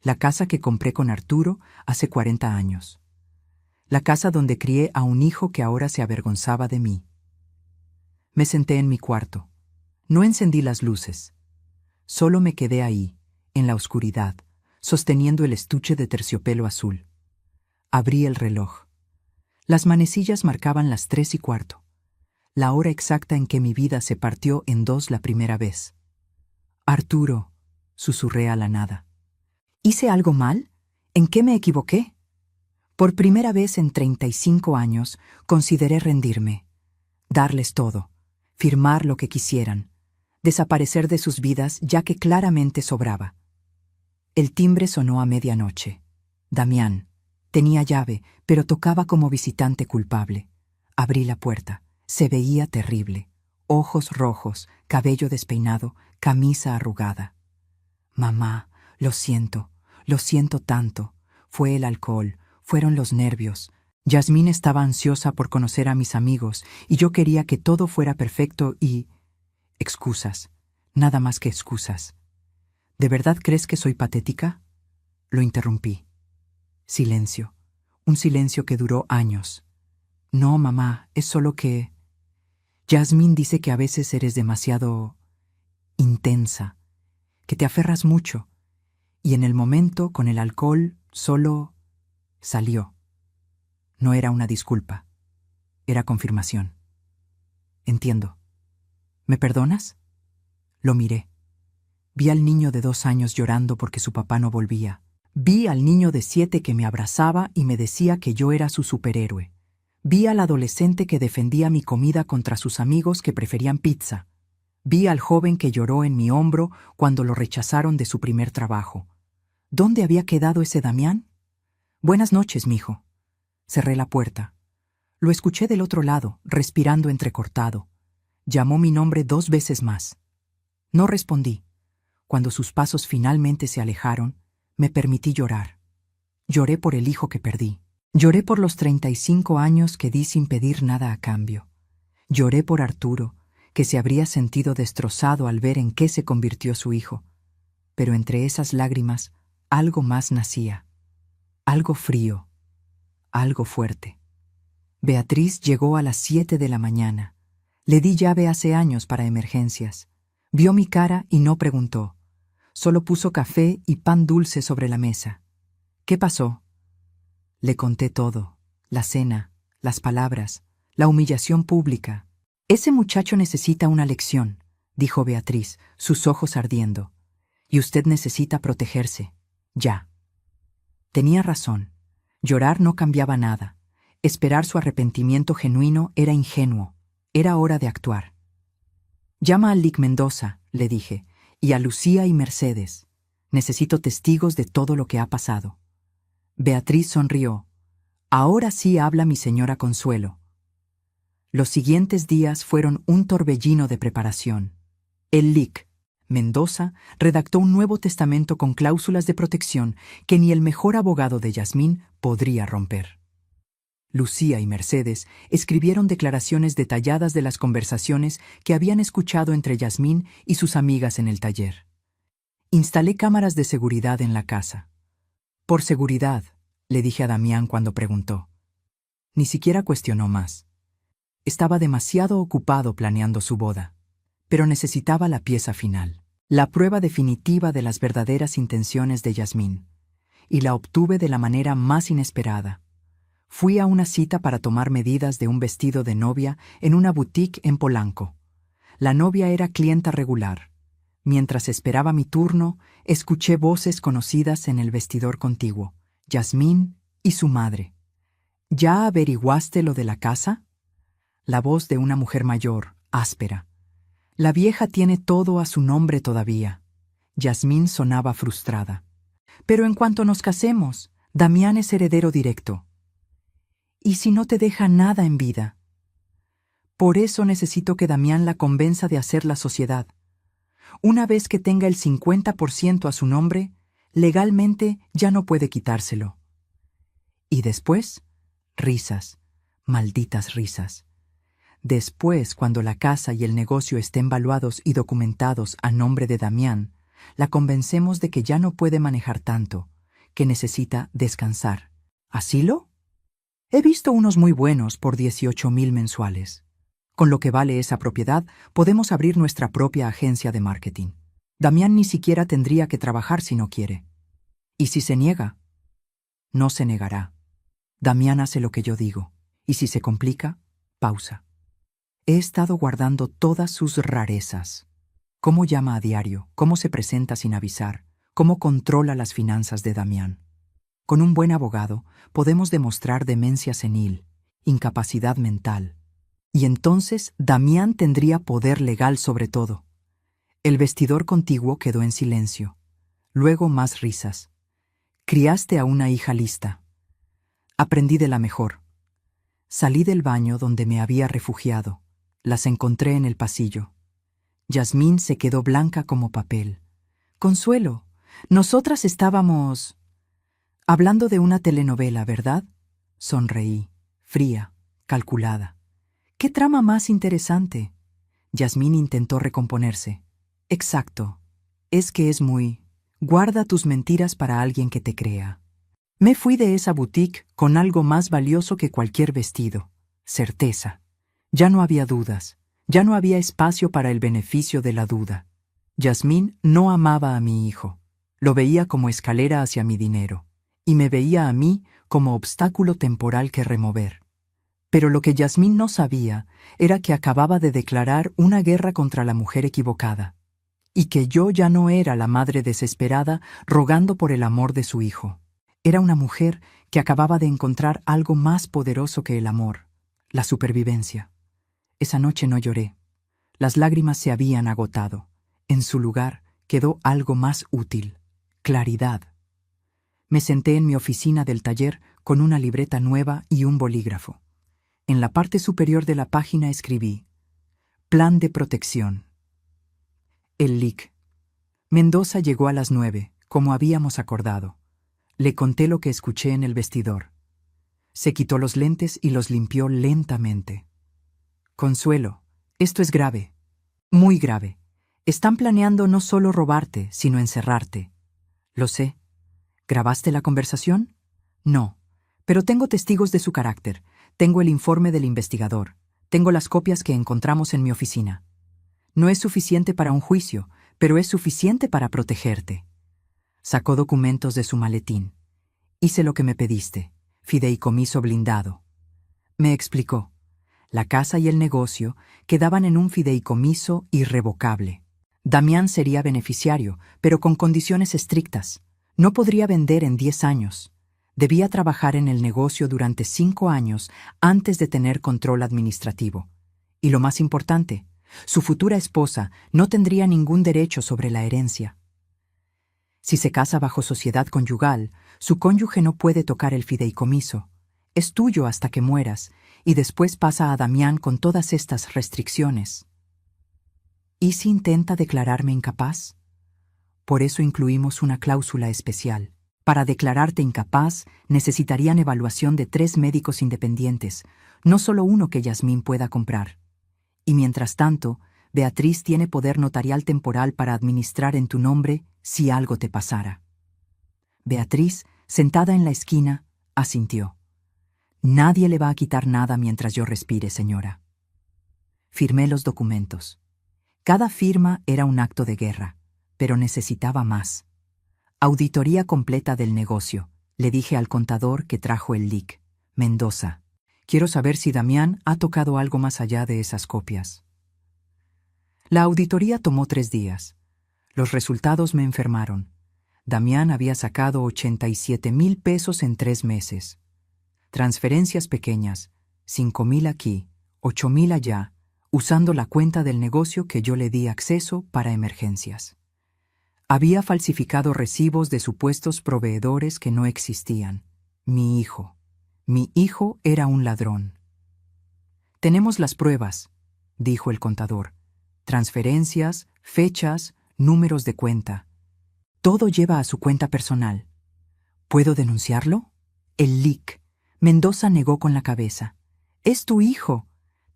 La casa que compré con Arturo hace 40 años. La casa donde crié a un hijo que ahora se avergonzaba de mí. Me senté en mi cuarto. No encendí las luces. Solo me quedé ahí, en la oscuridad, sosteniendo el estuche de terciopelo azul. Abrí el reloj. Las manecillas marcaban las 3:15, la hora exacta en que mi vida se partió en 2 la primera vez. Arturo, susurré a la nada. ¿Hice algo mal? ¿En qué me equivoqué? Por primera vez en 35 años consideré rendirme, darles todo, firmar lo que quisieran, desaparecer de sus vidas ya que claramente sobraba. El timbre sonó a medianoche. Damián. Tenía llave, pero tocaba como visitante culpable. Abrí la puerta. Se veía terrible. Ojos rojos, cabello despeinado, camisa arrugada. Mamá, lo siento tanto. Fue el alcohol, fueron los nervios. Yasmín estaba ansiosa por conocer a mis amigos y yo quería que todo fuera perfecto y... Excusas, nada más que excusas. ¿De verdad crees que soy patética? Lo interrumpí. Silencio, un silencio que duró años. No, mamá, es solo que... Yasmín dice que a veces eres demasiado... intensa, que te aferras mucho, y en el momento, con el alcohol, solo... salió. No era una disculpa, era confirmación. Entiendo. ¿Me perdonas? Lo miré. Vi al niño de 2 años llorando porque su papá no volvía. Vi al niño de 7 que me abrazaba y me decía que yo era su superhéroe. Vi al adolescente que defendía mi comida contra sus amigos que preferían pizza. Vi al joven que lloró en mi hombro cuando lo rechazaron de su primer trabajo. ¿Dónde había quedado ese Damián? Buenas noches, mijo. Cerré la puerta. Lo escuché del otro lado, respirando entrecortado. Llamó mi nombre 2 veces más. No respondí. Cuando sus pasos finalmente se alejaron, me permití llorar. Lloré por el hijo que perdí. Lloré por los 35 años que di sin pedir nada a cambio. Lloré por Arturo, que se habría sentido destrozado al ver en qué se convirtió su hijo. Pero entre esas lágrimas, algo más nacía. Algo frío. Algo fuerte. Beatriz llegó a las 7 de la mañana. Le di llave hace años para emergencias. Vio mi cara y no preguntó. Solo puso café y pan dulce sobre la mesa. ¿Qué pasó? Le conté todo. La cena, las palabras, la humillación pública. Ese muchacho necesita una lección, dijo Beatriz, sus ojos ardiendo. Y usted necesita protegerse. Ya. Tenía razón. Llorar no cambiaba nada. Esperar su arrepentimiento genuino era ingenuo. Era hora de actuar. Llama a Lic Mendoza, le dije, y a Lucía y Mercedes. Necesito testigos de todo lo que ha pasado. Beatriz sonrió. Ahora sí habla mi señora Consuelo. Los siguientes días fueron un torbellino de preparación. El Lic Mendoza redactó un nuevo testamento con cláusulas de protección que ni el mejor abogado de Yasmín podría romper. Lucía y Mercedes escribieron declaraciones detalladas de las conversaciones que habían escuchado entre Yasmín y sus amigas en el taller. Instalé cámaras de seguridad en la casa. Por seguridad, le dije a Damián cuando preguntó. Ni siquiera cuestionó más. Estaba demasiado ocupado planeando su boda, pero necesitaba la pieza final, la prueba definitiva de las verdaderas intenciones de Yasmín, y la obtuve de la manera más inesperada. Fui a una cita para tomar medidas de un vestido de novia en una boutique en Polanco. La novia era clienta regular. Mientras esperaba mi turno, escuché voces conocidas en el vestidor contiguo, Yasmín y su madre. ¿Ya averiguaste lo de la casa? La voz de una mujer mayor, áspera. La vieja tiene todo a su nombre todavía. Yasmín sonaba frustrada. Pero en cuanto nos casemos, Damián es heredero directo. ¿Y si no te deja nada en vida? Por eso necesito que Damián la convenza de hacer la sociedad. Una vez que tenga el 50% a su nombre, legalmente ya no puede quitárselo. Y después, risas, malditas risas. Después, cuando la casa y el negocio estén valuados y documentados a nombre de Damián, la convencemos de que ya no puede manejar tanto, que necesita descansar. ¿Asilo? He visto unos muy buenos por 18,000 mensuales. Con lo que vale esa propiedad, podemos abrir nuestra propia agencia de marketing. Damián ni siquiera tendría que trabajar si no quiere. ¿Y si se niega? No se negará. Damián hace lo que yo digo. Y si se complica, pausa. He estado guardando todas sus rarezas. Cómo llama a diario, cómo se presenta sin avisar, cómo controla las finanzas de Damián. Con un buen abogado podemos demostrar demencia senil, incapacidad mental. Y entonces Damián tendría poder legal sobre todo. El vestidor contiguo quedó en silencio. Luego más risas. Criaste a una hija lista. Aprendí de la mejor. Salí del baño donde me había refugiado. Las encontré en el pasillo. Yasmín se quedó blanca como papel. Consuelo, nosotras estábamos hablando de una telenovela, ¿verdad? Sonreí, fría, calculada. ¿Qué trama más interesante? Yasmín intentó recomponerse. Exacto. Es que es muy... Guarda tus mentiras para alguien que te crea. Me fui de esa boutique con algo más valioso que cualquier vestido. Certeza. Ya no había dudas. Ya no había espacio para el beneficio de la duda. Yasmín no amaba a mi hijo. Lo veía como escalera hacia mi dinero. Y me veía a mí como obstáculo temporal que remover. Pero lo que Yasmín no sabía era que acababa de declarar una guerra contra la mujer equivocada, y que yo ya no era la madre desesperada rogando por el amor de su hijo. Era una mujer que acababa de encontrar algo más poderoso que el amor, la supervivencia. Esa noche no lloré. Las lágrimas se habían agotado. En su lugar quedó algo más útil: claridad. Me senté en mi oficina del taller con una libreta nueva y un bolígrafo. En la parte superior de la página escribí: Plan de protección. El LIC. Mendoza llegó a las 9, como habíamos acordado. Le conté lo que escuché en el vestidor. Se quitó los lentes y los limpió lentamente. Consuelo, esto es grave, muy grave. Están planeando no solo robarte, sino encerrarte. Lo sé. ¿Grabaste la conversación? No, pero tengo testigos de su carácter. Tengo el informe del investigador. Tengo las copias que encontramos en mi oficina. No es suficiente para un juicio, pero es suficiente para protegerte. Sacó documentos de su maletín. Hice lo que me pediste: fideicomiso blindado. Me explicó. La casa y el negocio quedaban en un fideicomiso irrevocable. Damián sería beneficiario, pero con condiciones estrictas. No podría vender en 10 años. Debía trabajar en el negocio durante 5 años antes de tener control administrativo. Y lo más importante, su futura esposa no tendría ningún derecho sobre la herencia. Si se casa bajo sociedad conyugal, su cónyuge no puede tocar el fideicomiso. Es tuyo hasta que mueras, y después pasa a Damián con todas estas restricciones. ¿Y si intenta declararme incapaz? Por eso incluimos una cláusula especial. Para declararte incapaz, necesitarían evaluación de 3 médicos independientes, no solo uno que Yasmín pueda comprar. Y mientras tanto, Beatriz tiene poder notarial temporal para administrar en tu nombre si algo te pasara. Beatriz, sentada en la esquina, asintió. Nadie le va a quitar nada mientras yo respire, señora. Firmé los documentos. Cada firma era un acto de guerra, pero necesitaba más. Auditoría completa del negocio, le dije al contador que trajo el LIC. Mendoza. Quiero saber si Damián ha tocado algo más allá de esas copias. La auditoría tomó 3 días. Los resultados me enfermaron. Damián había sacado 87,000 pesos en 3 meses. Transferencias pequeñas, 5,000 aquí, 8,000 allá, usando la cuenta del negocio que yo le di acceso para emergencias. Había falsificado recibos de supuestos proveedores que no existían. Mi hijo era un ladrón. Tenemos las pruebas, dijo el contador. Transferencias, fechas, números de cuenta. Todo lleva a su cuenta personal. ¿Puedo denunciarlo? El leak. Mendoza negó con la cabeza. Es tu hijo.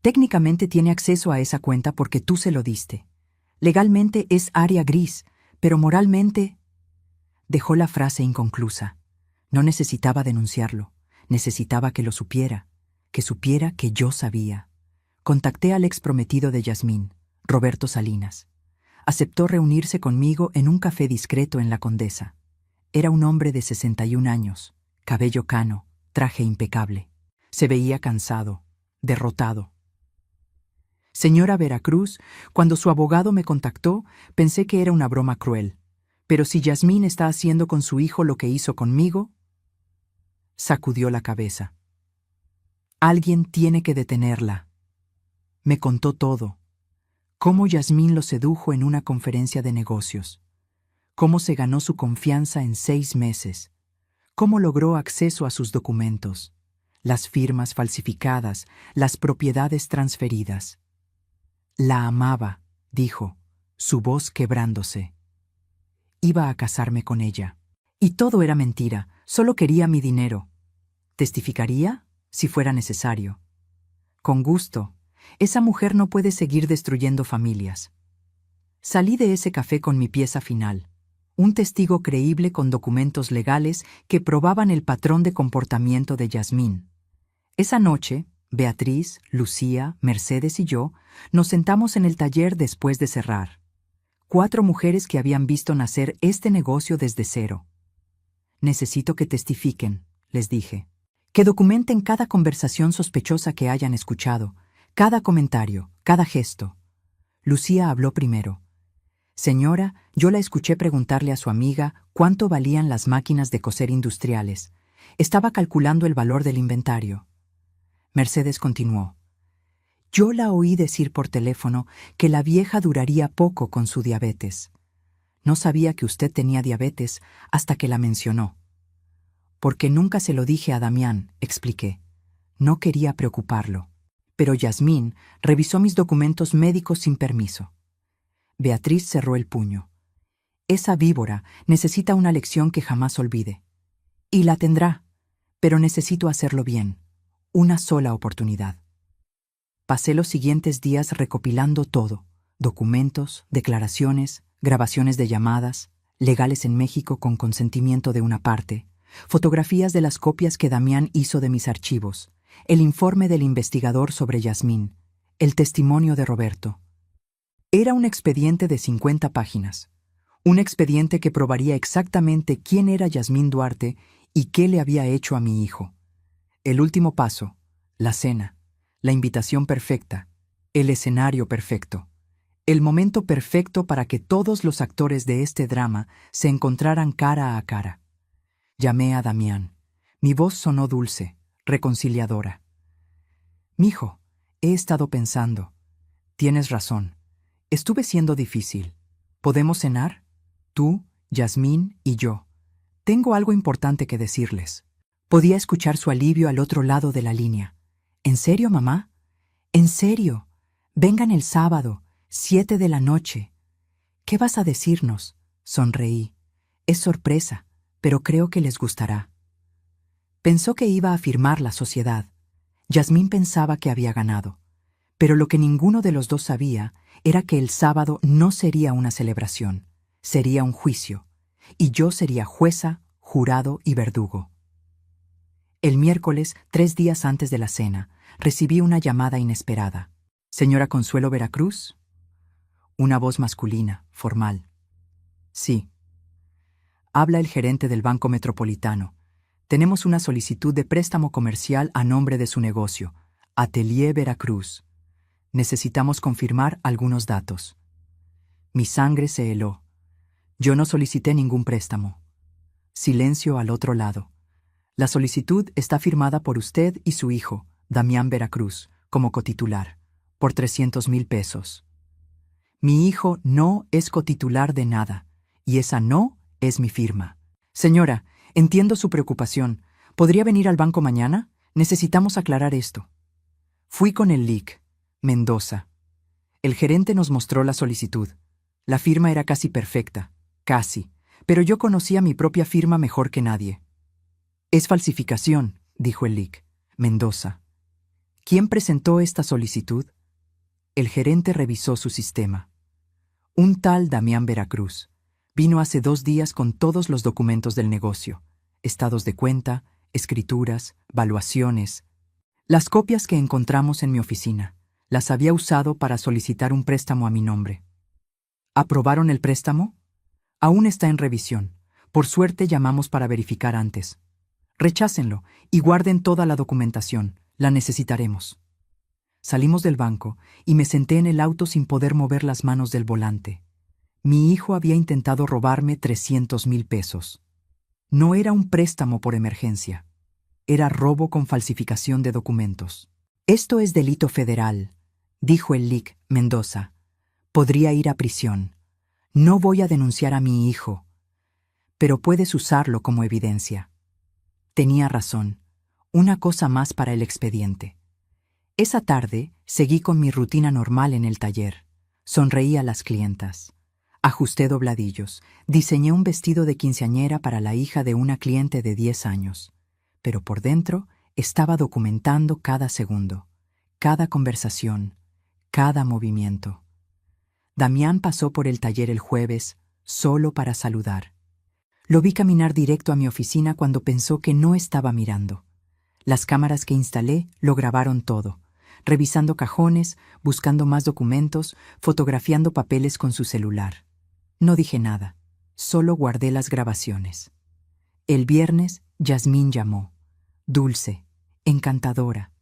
Técnicamente tiene acceso a esa cuenta porque tú se lo diste. Legalmente es área gris, pero moralmente... Dejó la frase inconclusa. No necesitaba denunciarlo. Necesitaba que lo supiera. Que supiera que yo sabía. Contacté al ex prometido de Yasmín, Roberto Salinas. Aceptó reunirse conmigo en un café discreto en La Condesa. Era un hombre de 61 años, cabello cano, traje impecable. Se veía cansado, derrotado. Señora Veracruz, cuando su abogado me contactó, pensé que era una broma cruel. Pero si Yasmín está haciendo con su hijo lo que hizo conmigo... Sacudió la cabeza. Alguien tiene que detenerla. Me contó todo. Cómo Yasmín lo sedujo en una conferencia de negocios. Cómo se ganó su confianza en 6 meses. Cómo logró acceso a sus documentos. Las firmas falsificadas, las propiedades transferidas. La amaba, dijo, su voz quebrándose. Iba a casarme con ella. Y todo era mentira, solo quería mi dinero. ¿Testificaría? Si fuera necesario. Con gusto. Esa mujer no puede seguir destruyendo familias. Salí de ese café con mi pieza final. Un testigo creíble con documentos legales que probaban el patrón de comportamiento de Yasmín. Esa noche, Beatriz, Lucía, Mercedes y yo nos sentamos en el taller después de cerrar. 4 mujeres que habían visto nacer este negocio desde cero. Necesito que testifiquen, les dije. Que documenten cada conversación sospechosa que hayan escuchado, cada comentario, cada gesto. Lucía habló primero. Señora, yo la escuché preguntarle a su amiga cuánto valían las máquinas de coser industriales. Estaba calculando el valor del inventario. Mercedes continuó. Yo la oí decir por teléfono que la vieja duraría poco con su diabetes. No sabía que usted tenía diabetes hasta que la mencionó. Porque nunca se lo dije a Damián, expliqué. No quería preocuparlo. Pero Yasmín revisó mis documentos médicos sin permiso. Beatriz cerró el puño. Esa víbora necesita una lección que jamás olvide. Y la tendrá, pero necesito hacerlo bien. Una sola oportunidad. Pasé los siguientes días recopilando todo. Documentos, declaraciones, grabaciones de llamadas, legales en México con consentimiento de una parte, fotografías de las copias que Damián hizo de mis archivos, el informe del investigador sobre Yasmín, el testimonio de Roberto. Era un expediente de 50 páginas. Un expediente que probaría exactamente quién era Yasmín Duarte y qué le había hecho a mi hijo. El último paso, la cena, la invitación perfecta, el escenario perfecto, el momento perfecto para que todos los actores de este drama se encontraran cara a cara. Llamé a Damián. Mi voz sonó dulce, reconciliadora. Mijo, he estado pensando. Tienes razón. Estuve siendo difícil. ¿Podemos cenar? Tú, Yasmín y yo. Tengo algo importante que decirles. Podía escuchar su alivio al otro lado de la línea. ¿En serio, mamá? ¿En serio? Vengan el sábado, 7 de la noche. ¿Qué vas a decirnos? Sonreí. Es sorpresa, pero creo que les gustará. Pensó que iba a firmar la sociedad. Yasmín pensaba que había ganado. Pero lo que ninguno de los dos sabía era que el sábado no sería una celebración, sería un juicio, y yo sería jueza, jurado y verdugo. El miércoles, 3 días antes de la cena, recibí una llamada inesperada. ¿Señora Consuelo Veracruz? Una voz masculina, formal. Sí. Habla el gerente del Banco Metropolitano. Tenemos una solicitud de préstamo comercial a nombre de su negocio, Atelier Veracruz. Necesitamos confirmar algunos datos. Mi sangre se heló. Yo no solicité ningún préstamo. Silencio al otro lado. La solicitud está firmada por usted y su hijo, Damián Veracruz, como cotitular. por 300,000 pesos. Mi hijo no es cotitular de nada, y esa no es mi firma. Señora, entiendo su preocupación. ¿Podría venir al banco mañana? Necesitamos aclarar esto. Fui con el LIC, Mendoza. El gerente nos mostró la solicitud. La firma era casi perfecta, casi, pero yo conocía mi propia firma mejor que nadie. Es falsificación, dijo el LIC, Mendoza. ¿Quién presentó esta solicitud? El gerente revisó su sistema. Un tal Damián Veracruz. Vino hace 2 días con todos los documentos del negocio, estados de cuenta, escrituras, valuaciones. Las copias que encontramos en mi oficina, las había usado para solicitar un préstamo a mi nombre. ¿Aprobaron el préstamo? Aún está en revisión. Por suerte llamamos para verificar antes. Rechácenlo y guarden toda la documentación. La necesitaremos. Salimos del banco y me senté en el auto sin poder mover las manos del volante. Mi hijo había intentado robarme 300,000 pesos. No era un préstamo por emergencia. Era robo con falsificación de documentos. Esto es delito federal, dijo el LIC, Mendoza. Podría ir a prisión. No voy a denunciar a mi hijo, pero puedes usarlo como evidencia. Tenía razón. Una cosa más para el expediente. Esa tarde seguí con mi rutina normal en el taller. Sonreí a las clientas. Ajusté dobladillos. Diseñé un vestido de quinceañera para la hija de una cliente de 10 años. Pero por dentro estaba documentando cada segundo, cada conversación, cada movimiento. Damián pasó por el taller el jueves, solo para saludar. Lo vi caminar directo a mi oficina cuando pensó que no estaba mirando. Las cámaras que instalé lo grabaron todo, revisando cajones, buscando más documentos, fotografiando papeles con su celular. No dije nada, solo guardé las grabaciones. El viernes, Yasmín llamó. Dulce, encantadora.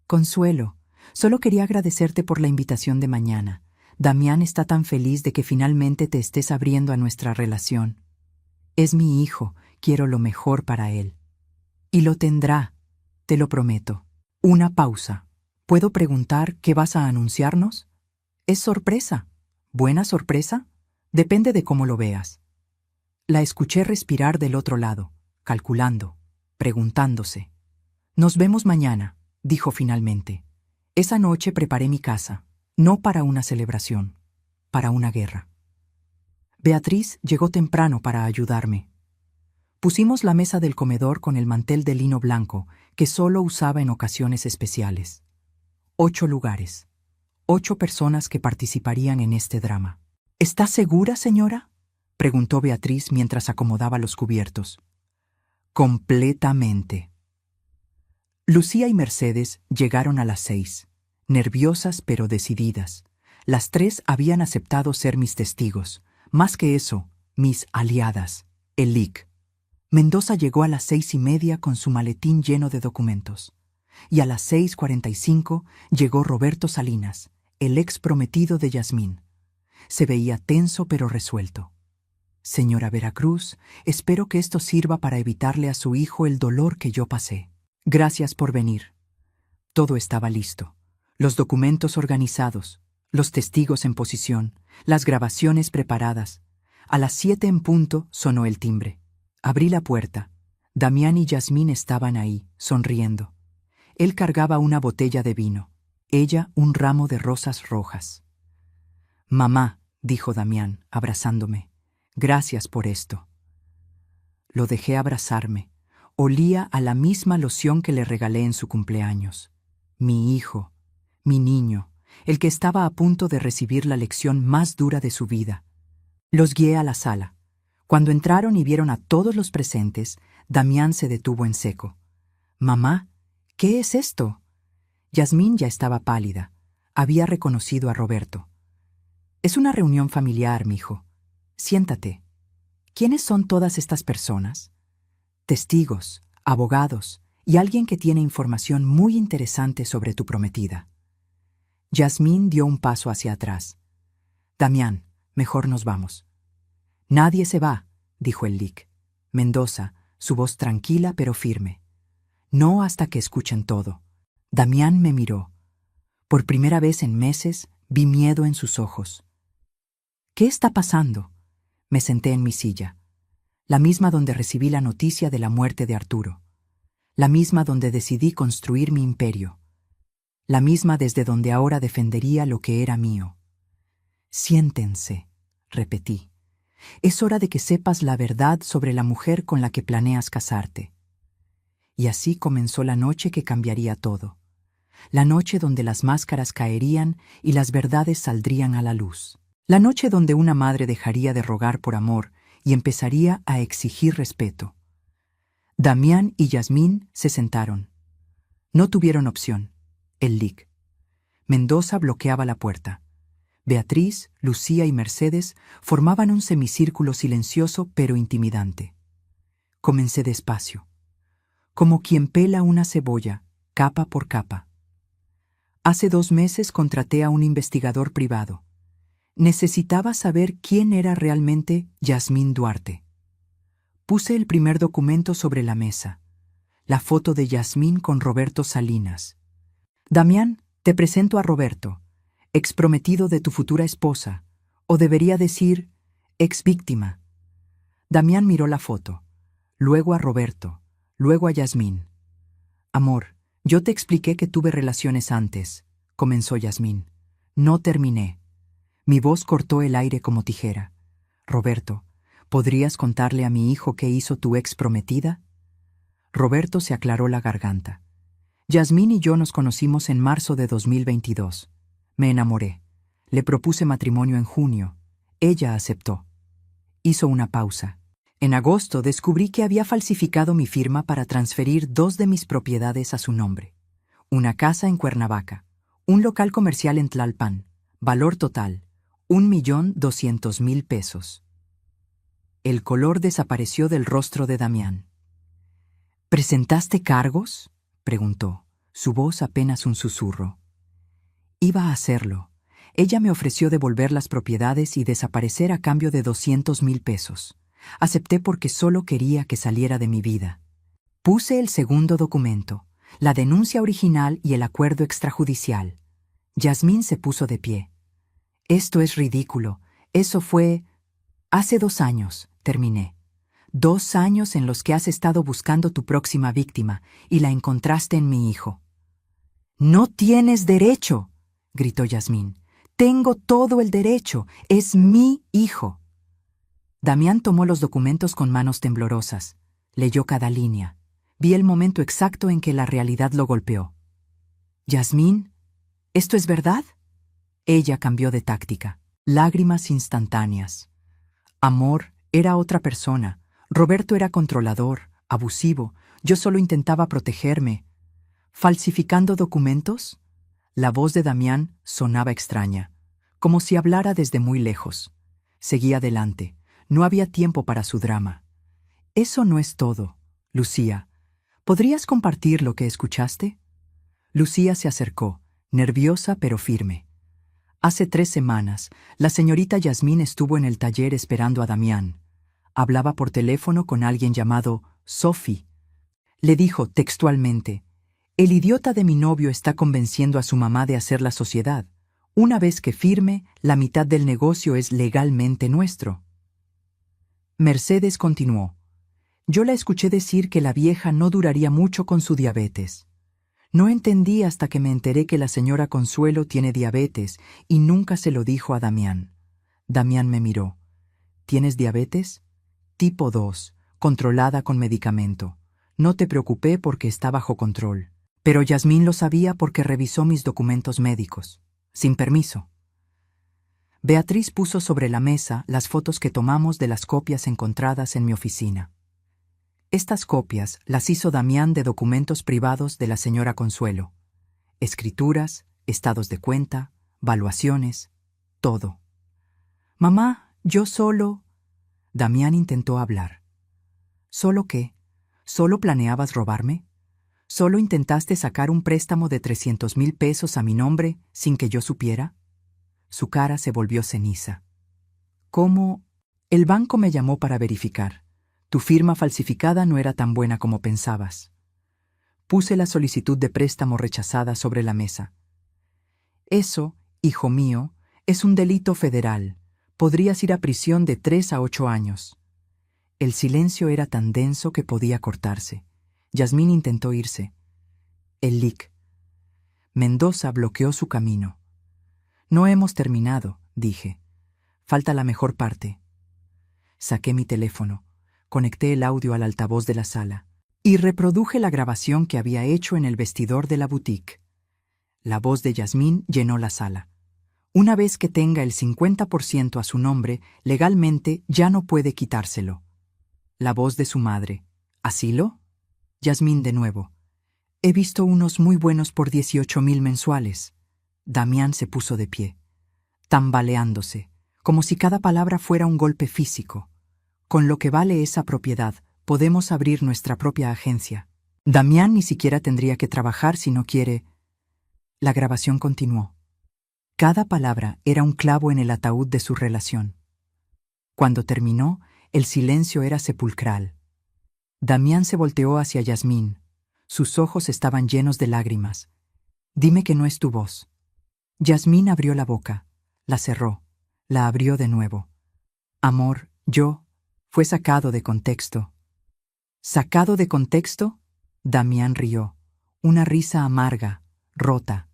Consuelo, solo quería agradecerte por la invitación de mañana. Damián está tan feliz de que finalmente te estés abriendo a nuestra relación. Es mi hijo, quiero lo mejor para él. Y lo tendrá, te lo prometo. Una pausa. ¿Puedo preguntar qué vas a anunciarnos? Es sorpresa. ¿Buena sorpresa? Depende de cómo lo veas. La escuché respirar del otro lado, calculando, preguntándose. Nos vemos mañana, dijo finalmente. Esa noche preparé mi casa, no para una celebración, para una guerra. Beatriz llegó temprano para ayudarme. Pusimos la mesa del comedor con el mantel de lino blanco que solo usaba en ocasiones especiales. 8 lugares, 8 personas que participarían en este drama. ¿Está segura, señora?, preguntó Beatriz mientras acomodaba los cubiertos. Completamente. Lucía y Mercedes llegaron a las 6, nerviosas pero decididas. Las 3 habían aceptado ser mis testigos. Más que eso, mis aliadas, el LIC. Mendoza llegó a las 6:30 con su maletín lleno de documentos. Y a las 6:45 llegó Roberto Salinas, el ex prometido de Yasmín. Se veía tenso pero resuelto. Señora Veracruz, espero que esto sirva para evitarle a su hijo el dolor que yo pasé. Gracias por venir. Todo estaba listo. Los documentos organizados, los testigos en posición, las grabaciones preparadas. A las 7 en punto sonó el timbre. Abrí la puerta. Damián y Yasmín estaban ahí, sonriendo. Él cargaba una botella de vino, ella un ramo de rosas rojas. Mamá, dijo Damián, abrazándome, gracias por esto. Lo dejé abrazarme. Olía a la misma loción que le regalé en su cumpleaños. Mi hijo, mi niño, el que estaba a punto de recibir la lección más dura de su vida. Los guié a la sala. Cuando entraron y vieron a todos los presentes, Damián se detuvo en seco. Mamá, ¿qué es esto? Yasmín ya estaba pálida. Había reconocido a Roberto. Es una reunión familiar, mijo. Siéntate. ¿Quiénes son todas estas personas? Testigos, abogados y alguien que tiene información muy interesante sobre tu prometida. Yasmín dio un paso hacia atrás. Damián, mejor nos vamos. Nadie se va, dijo el LIC. Mendoza, su voz tranquila pero firme. No hasta que escuchen todo. Damián me miró. Por primera vez en meses vi miedo en sus ojos. ¿Qué está pasando? Me senté en mi silla, la misma donde recibí la noticia de la muerte de Arturo, la misma donde decidí construir mi imperio, la misma desde donde ahora defendería lo que era mío. Siéntense, repetí. Es hora de que sepas la verdad sobre la mujer con la que planeas casarte. Y así comenzó la noche que cambiaría todo. La noche donde las máscaras caerían y las verdades saldrían a la luz. La noche donde una madre dejaría de rogar por amor y empezaría a exigir respeto. Damián y Yasmín se sentaron. No tuvieron opción. El lic. Mendoza bloqueaba la puerta. Beatriz, Lucía y Mercedes formaban un semicírculo silencioso pero intimidante. Comencé despacio, como quien pela una cebolla, capa por capa. Hace 2 meses contraté a un investigador privado. Necesitaba saber quién era realmente Yasmín Duarte. Puse el primer documento sobre la mesa, la foto de Yasmín con Roberto Salinas. Damián, te presento a Roberto, exprometido de tu futura esposa, o debería decir, exvíctima. Damián miró la foto, luego a Roberto, luego a Yasmín. Amor, yo te expliqué que tuve relaciones antes, comenzó Yasmín. No terminé. Mi voz cortó el aire como tijera. Roberto, ¿podrías contarle a mi hijo qué hizo tu ex prometida? Roberto se aclaró la garganta. Yasmín y yo nos conocimos en marzo de 2022. Me enamoré. Le propuse matrimonio en junio. Ella aceptó. Hizo una pausa. En agosto descubrí que había falsificado mi firma para transferir 2 de mis propiedades a su nombre. Una casa en Cuernavaca, un local comercial en Tlalpan, valor total, 1.200.000 pesos. El color desapareció del rostro de Damián. ¿Presentaste cargos?, preguntó, su voz apenas un susurro. Iba a hacerlo. Ella me ofreció devolver las propiedades y desaparecer a cambio de 200.000 pesos. Acepté porque solo quería que saliera de mi vida. Puse el segundo documento, la denuncia original y el acuerdo extrajudicial. Yasmín se puso de pie. Esto es ridículo. Eso fue... Hace 2 años, terminé. 2 años en los que has estado buscando tu próxima víctima y la encontraste en mi hijo. «No tienes derecho», gritó Yasmín. «Tengo todo el derecho. Es mi hijo». Damián tomó los documentos con manos temblorosas. Leyó cada línea. Vi el momento exacto en que la realidad lo golpeó. «Yasmín, ¿esto es verdad?» Ella cambió de táctica. Lágrimas instantáneas. Amor era otra persona. Roberto era controlador, abusivo. Yo solo intentaba protegerme. ¿Falsificando documentos? La voz de Damián sonaba extraña, como si hablara desde muy lejos. Seguí adelante. No había tiempo para su drama. Eso no es todo, Lucía. ¿Podrías compartir lo que escuchaste? Lucía se acercó, nerviosa pero firme. Hace 3 semanas, la señorita Yasmín estuvo en el taller esperando a Damián. Hablaba por teléfono con alguien llamado Sophie. Le dijo textualmente: «El idiota de mi novio está convenciendo a su mamá de hacer la sociedad. Una vez que firme, la mitad del negocio es legalmente nuestro». Mercedes continuó: «Yo la escuché decir que la vieja no duraría mucho con su diabetes. No entendí hasta que me enteré que la señora Consuelo tiene diabetes y nunca se lo dijo a Damián». Damián me miró. «¿Tienes diabetes? Tipo 2, controlada con medicamento. No te preocupé porque está bajo control. Pero Yasmín lo sabía porque revisó mis documentos médicos, sin permiso». Beatriz puso sobre la mesa las fotos que tomamos de las copias encontradas en mi oficina. Estas copias las hizo Damián de documentos privados de la señora Consuelo. Escrituras, estados de cuenta, valuaciones, todo. «Mamá, yo solo...» Damián intentó hablar. «¿Solo qué? ¿Solo planeabas robarme? ¿Solo intentaste sacar un préstamo de 300.000 pesos a mi nombre sin que yo supiera?» Su cara se volvió ceniza. «¿Cómo? El banco me llamó para verificar. Tu firma falsificada no era tan buena como pensabas». Puse la solicitud de préstamo rechazada sobre la mesa. Eso, hijo mío, es un delito federal. Podrías ir a prisión de 3 a 8 años. El silencio era tan denso que podía cortarse. Yasmín intentó irse. El lic. Mendoza bloqueó su camino. No hemos terminado, dije. Falta la mejor parte. Saqué mi teléfono, conecté el audio al altavoz de la sala y reproduje la grabación que había hecho en el vestidor de la boutique. La voz de Yasmín llenó la sala. Una vez que tenga el 50% a su nombre, legalmente ya no puede quitárselo. La voz de su madre. ¿Asilo? Yasmín de nuevo. He visto unos muy buenos por 18.000 mensuales. Damián se puso de pie, tambaleándose, como si cada palabra fuera un golpe físico. Con lo que vale esa propiedad, podemos abrir nuestra propia agencia. Damián ni siquiera tendría que trabajar si no quiere. La grabación continuó. Cada palabra era un clavo en el ataúd de su relación. Cuando terminó, el silencio era sepulcral. Damián se volteó hacia Yasmín. Sus ojos estaban llenos de lágrimas. Dime que no es tu voz. Yasmín abrió la boca, la cerró, la abrió de nuevo. Amor, yo, fue sacado de contexto. ¿Sacado de contexto? Damián rió, una risa amarga, rota.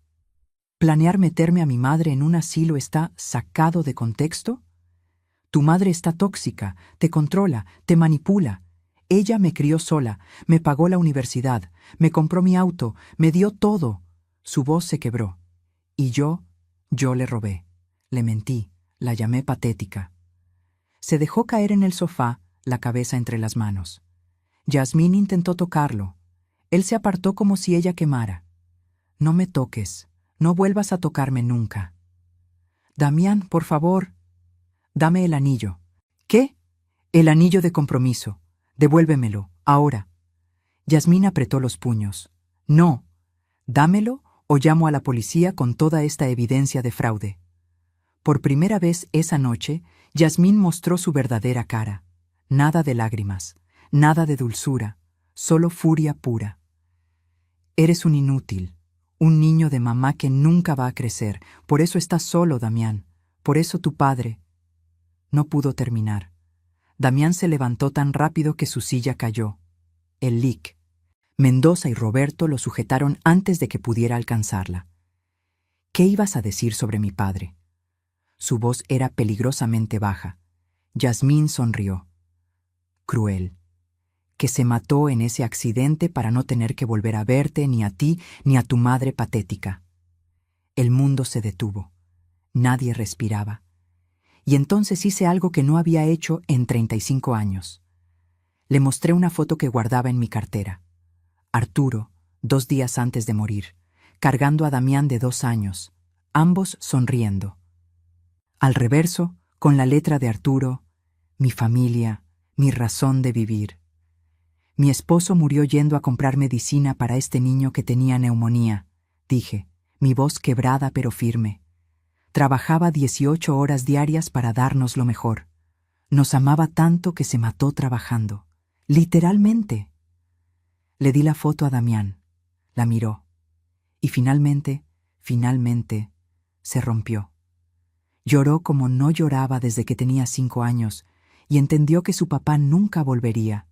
¿Planear meterme a mi madre en un asilo está sacado de contexto? Tu madre está tóxica, te controla, te manipula. Ella me crió sola, me pagó la universidad, me compró mi auto, me dio todo. Su voz se quebró. Y yo le robé, le mentí, la llamé patética. Se dejó caer en el sofá, la cabeza entre las manos. Yasmín intentó tocarlo. Él se apartó como si ella quemara. No me toques, no vuelvas a tocarme nunca. Damián, por favor, dame el anillo. ¿Qué? El anillo de compromiso. Devuélvemelo, ahora. Yasmín apretó los puños. No, dámelo o llamo a la policía con toda esta evidencia de fraude. Por primera vez esa noche, Yasmín mostró su verdadera cara. Nada de lágrimas, nada de dulzura, solo furia pura. Eres un inútil, un niño de mamá que nunca va a crecer. Por eso estás solo, Damián. Por eso tu padre. No pudo terminar. Damián se levantó tan rápido que su silla cayó. El lic. Mendoza y Roberto lo sujetaron antes de que pudiera alcanzarla. ¿Qué ibas a decir sobre mi padre? Su voz era peligrosamente baja. Yasmín sonrió. Cruel. Que se mató en ese accidente para no tener que volver a verte ni a ti ni a tu madre patética. El mundo se detuvo. Nadie respiraba. Y entonces hice algo que no había hecho en 35 años. Le mostré una foto que guardaba en mi cartera. Arturo, 2 días antes de morir, cargando a Damián de 2 años, ambos sonriendo. Al reverso, con la letra de Arturo, mi familia, mi razón de vivir. Mi esposo murió yendo a comprar medicina para este niño que tenía neumonía, dije, mi voz quebrada pero firme. Trabajaba 18 horas diarias para darnos lo mejor. Nos amaba tanto que se mató trabajando. Literalmente. Le di la foto a Damián. La miró. Y finalmente, se rompió. Lloró como no lloraba desde que tenía 5 años y entendió que su papá nunca volvería.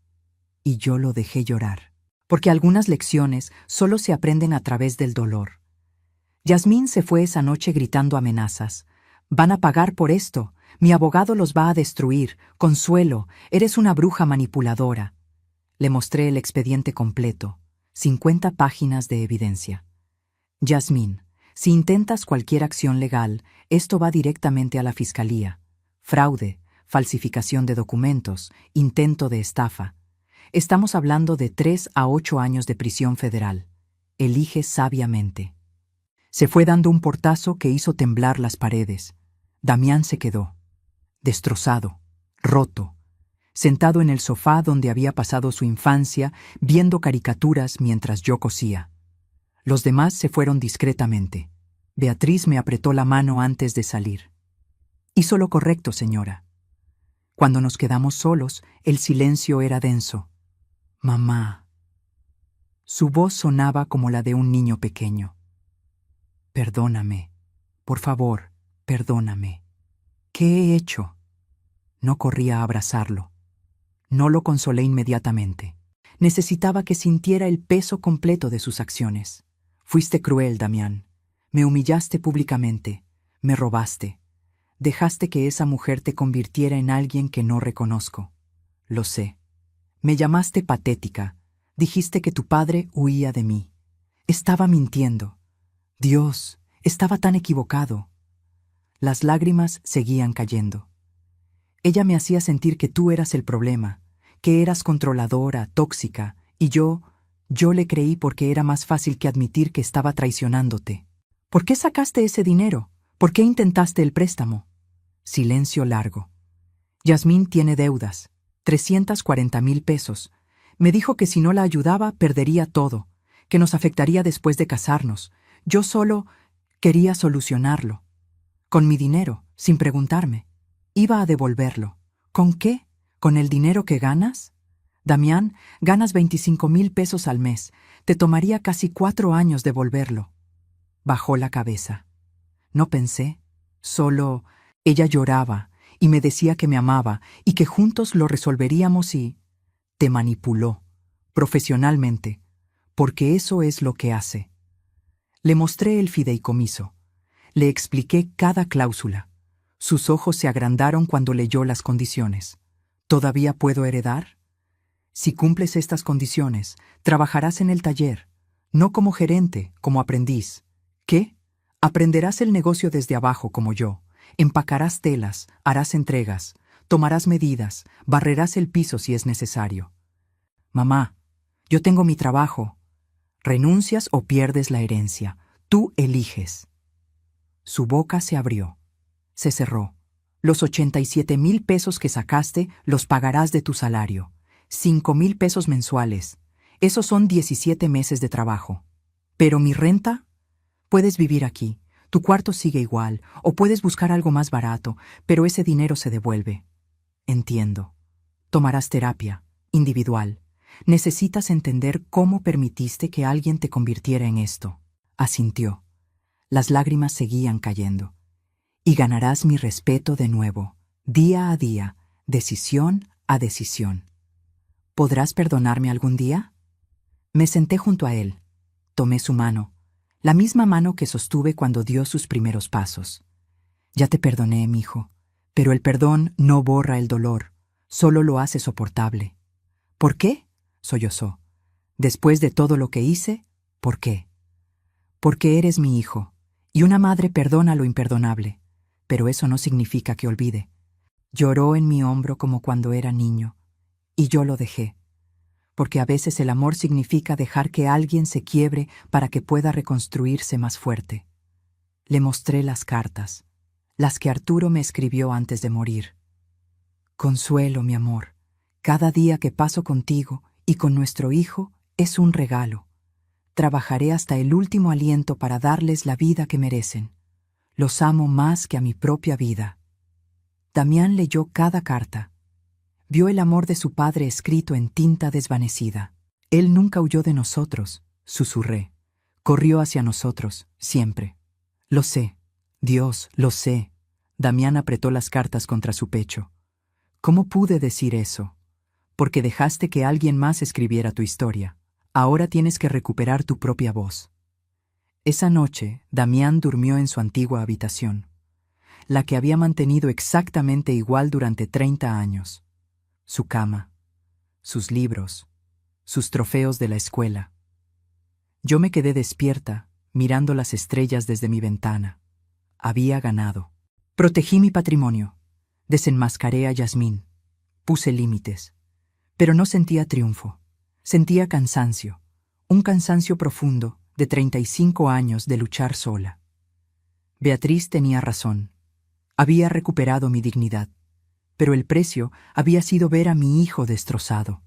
Y yo lo dejé llorar. Porque algunas lecciones solo se aprenden a través del dolor. Yasmín se fue esa noche gritando amenazas. Van a pagar por esto. Mi abogado los va a destruir. Consuelo, eres una bruja manipuladora. Le mostré el expediente completo, 50 páginas de evidencia. Yasmín, si intentas cualquier acción legal, esto va directamente a la fiscalía. Fraude, falsificación de documentos, intento de estafa. Estamos hablando de 3 a 8 años de prisión federal. Elige sabiamente. Se fue dando un portazo que hizo temblar las paredes. Damián se quedó, destrozado, roto, sentado en el sofá donde había pasado su infancia, viendo caricaturas mientras yo cosía. Los demás se fueron discretamente. Beatriz me apretó la mano antes de salir. Hizo lo correcto, señora. Cuando nos quedamos solos, el silencio era denso. Mamá. Su voz sonaba como la de un niño pequeño. Perdóname, Por favor, perdóname. ¿Qué he hecho? No corrí a abrazarlo. No lo consolé inmediatamente. Necesitaba que sintiera el peso completo de sus acciones. Fuiste cruel, Damián. Me humillaste públicamente. Me robaste. Dejaste que esa mujer te convirtiera en alguien que no reconozco. Lo sé. Me llamaste patética. Dijiste que tu padre huía de mí. Estaba mintiendo. Dios, estaba tan equivocado. Las lágrimas seguían cayendo. Ella me hacía sentir que tú eras el problema, que eras controladora, tóxica, y yo le creí porque era más fácil que admitir que estaba traicionándote. ¿Por qué sacaste ese dinero? ¿Por qué intentaste el préstamo? Silencio largo. Yasmín tiene deudas, 340,000 pesos. Me dijo que si no la ayudaba perdería todo, que nos afectaría después de casarnos. Yo solo quería solucionarlo. Con mi dinero, sin preguntarme. Iba a devolverlo. ¿Con qué? ¿Con el dinero que ganas? Damián, ganas 25,000 pesos al mes. Te tomaría casi 4 años devolverlo. Bajó la cabeza. No pensé. Solo ella lloraba y me decía que me amaba y que juntos lo resolveríamos y... Te manipuló, profesionalmente, porque eso es lo que hace. Le mostré el fideicomiso. Le expliqué cada cláusula. Sus ojos se agrandaron cuando leyó las condiciones. ¿Todavía puedo heredar? Si cumples estas condiciones, trabajarás en el taller, no como gerente, como aprendiz. ¿Qué? Aprenderás el negocio desde abajo como yo. Empacarás telas, harás entregas, tomarás medidas, barrerás el piso si es necesario. Mamá, yo tengo mi trabajo. Renuncias o pierdes la herencia. Tú eliges. Su boca se abrió. Se cerró. Los 87,000 pesos que sacaste los pagarás de tu salario. 5,000 pesos mensuales. Esos son 17 meses de trabajo. ¿Pero mi renta? Puedes vivir aquí. Tu cuarto sigue igual. O puedes buscar algo más barato, pero ese dinero se devuelve. Entiendo. Tomarás terapia, individual. Necesitas entender cómo permitiste que alguien te convirtiera en esto. Asintió. Las lágrimas seguían cayendo. Y ganarás mi respeto de nuevo, día a día, decisión a decisión. ¿Podrás perdonarme algún día? Me senté junto a él. Tomé su mano, la misma mano que sostuve cuando dio sus primeros pasos. Ya te perdoné, mijo, pero el perdón no borra el dolor, solo lo hace soportable. ¿Por qué? Sollozó. Después de todo lo que hice, ¿por qué? Porque eres mi hijo, y una madre perdona lo imperdonable. Pero eso no significa que olvide. Lloró en mi hombro como cuando era niño, y yo lo dejé, porque a veces el amor significa dejar que alguien se quiebre para que pueda reconstruirse más fuerte. Le mostré las cartas, las que Arturo me escribió antes de morir. Consuelo, mi amor, cada día que paso contigo y con nuestro hijo es un regalo. Trabajaré hasta el último aliento para darles la vida que merecen. Los amo más que a mi propia vida. Damián leyó cada carta. Vio el amor de su padre escrito en tinta desvanecida. Él nunca huyó de nosotros, susurré. Corrió hacia nosotros, siempre. Lo sé. Dios, lo sé. Damián apretó las cartas contra su pecho. ¿Cómo pude decir eso? Porque dejaste que alguien más escribiera tu historia. Ahora tienes que recuperar tu propia voz. Esa noche, Damián durmió en su antigua habitación, la que había mantenido exactamente igual durante 30 años. Su cama, sus libros, sus trofeos de la escuela. Yo me quedé despierta, mirando las estrellas desde mi ventana. Había ganado. Protegí mi patrimonio. Desenmascaré a Yasmín. Puse límites. Pero no sentía triunfo. Sentía cansancio. Un cansancio profundo, de 35 años de luchar sola. Beatriz tenía razón. Había recuperado mi dignidad, pero el precio había sido ver a mi hijo destrozado.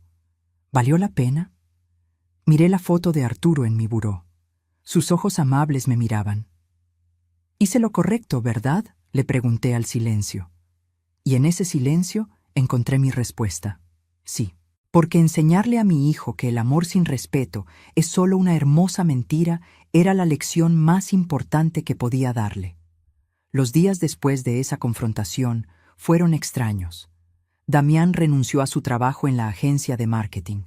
¿Valió la pena? Miré la foto de Arturo en mi buró. Sus ojos amables me miraban. Hice lo correcto, ¿verdad? Le pregunté al silencio. Y en ese silencio encontré mi respuesta. Sí. Porque enseñarle a mi hijo que el amor sin respeto es solo una hermosa mentira era la lección más importante que podía darle. Los días después de esa confrontación fueron extraños. Damián renunció a su trabajo en la agencia de marketing.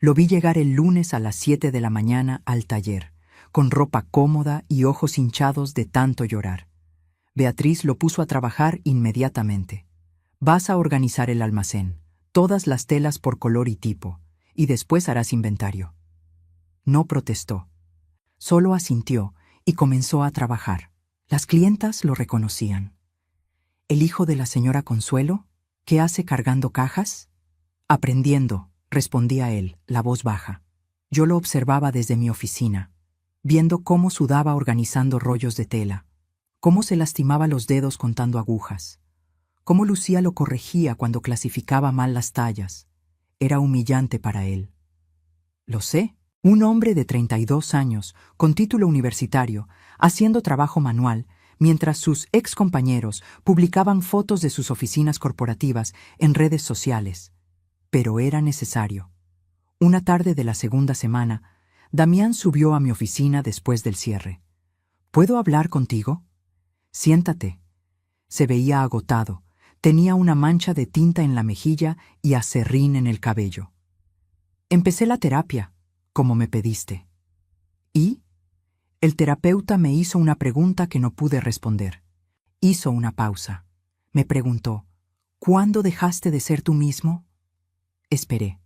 Lo vi llegar el lunes a las 7 de la mañana al taller, con ropa cómoda y ojos hinchados de tanto llorar. Beatriz lo puso a trabajar inmediatamente. Vas a organizar el almacén, todas las telas por color y tipo, y después harás inventario. No protestó. Solo asintió y comenzó a trabajar. Las clientas lo reconocían. ¿El hijo de la señora Consuelo? ¿Qué hace cargando cajas? Aprendiendo, respondía él, la voz baja. Yo lo observaba desde mi oficina, viendo cómo sudaba organizando rollos de tela, cómo se lastimaba los dedos contando agujas, cómo Lucía lo corregía cuando clasificaba mal las tallas. Era humillante para él. Lo sé. Un hombre de 32 años, con título universitario, haciendo trabajo manual, mientras sus excompañeros publicaban fotos de sus oficinas corporativas en redes sociales. Pero era necesario. Una tarde de la segunda semana, Damián subió a mi oficina después del cierre. ¿Puedo hablar contigo? Siéntate. Se veía agotado. Tenía una mancha de tinta en la mejilla y aserrín en el cabello. Empecé la terapia, como me pediste. ¿Y? El terapeuta me hizo una pregunta que no pude responder. Hizo una pausa. Me preguntó, ¿cuándo dejaste de ser tú mismo? Esperé.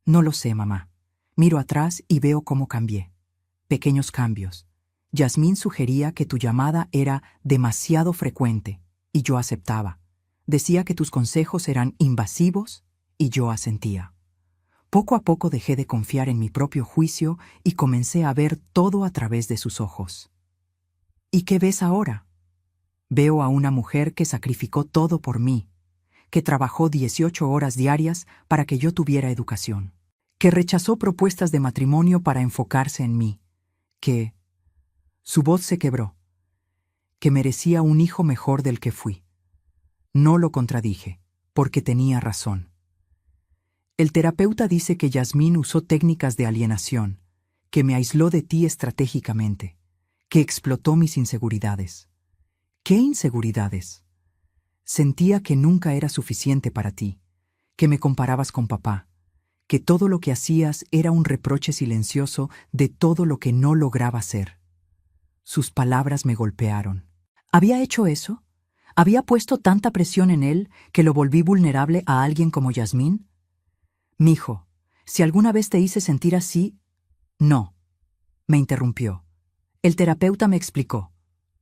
No lo sé, mamá. Miro atrás y veo cómo cambié. Pequeños cambios. Yasmín sugería que tu llamada era demasiado frecuente, y yo aceptaba. Decía que tus consejos eran invasivos, y yo asentía. Poco a poco dejé de confiar en mi propio juicio y comencé a ver todo a través de sus ojos. ¿Y qué ves ahora? Veo a una mujer que sacrificó todo por mí, que trabajó 18 horas diarias para que yo tuviera educación, que rechazó propuestas de matrimonio para enfocarse en mí, que... Su voz se quebró, que merecía un hijo mejor del que fui. No lo contradije, porque tenía razón. El terapeuta dice que Yasmín usó técnicas de alienación, que me aisló de ti estratégicamente, que explotó mis inseguridades. ¿Qué inseguridades? Sentía que nunca era suficiente para ti, que me comparabas con papá, que todo lo que hacías era un reproche silencioso de todo lo que no lograba ser. Sus palabras me golpearon. ¿Había hecho eso? ¿Había puesto tanta presión en él que lo volví vulnerable a alguien como Yasmín? Mijo, si alguna vez te hice sentir así... No, me interrumpió. El terapeuta me explicó.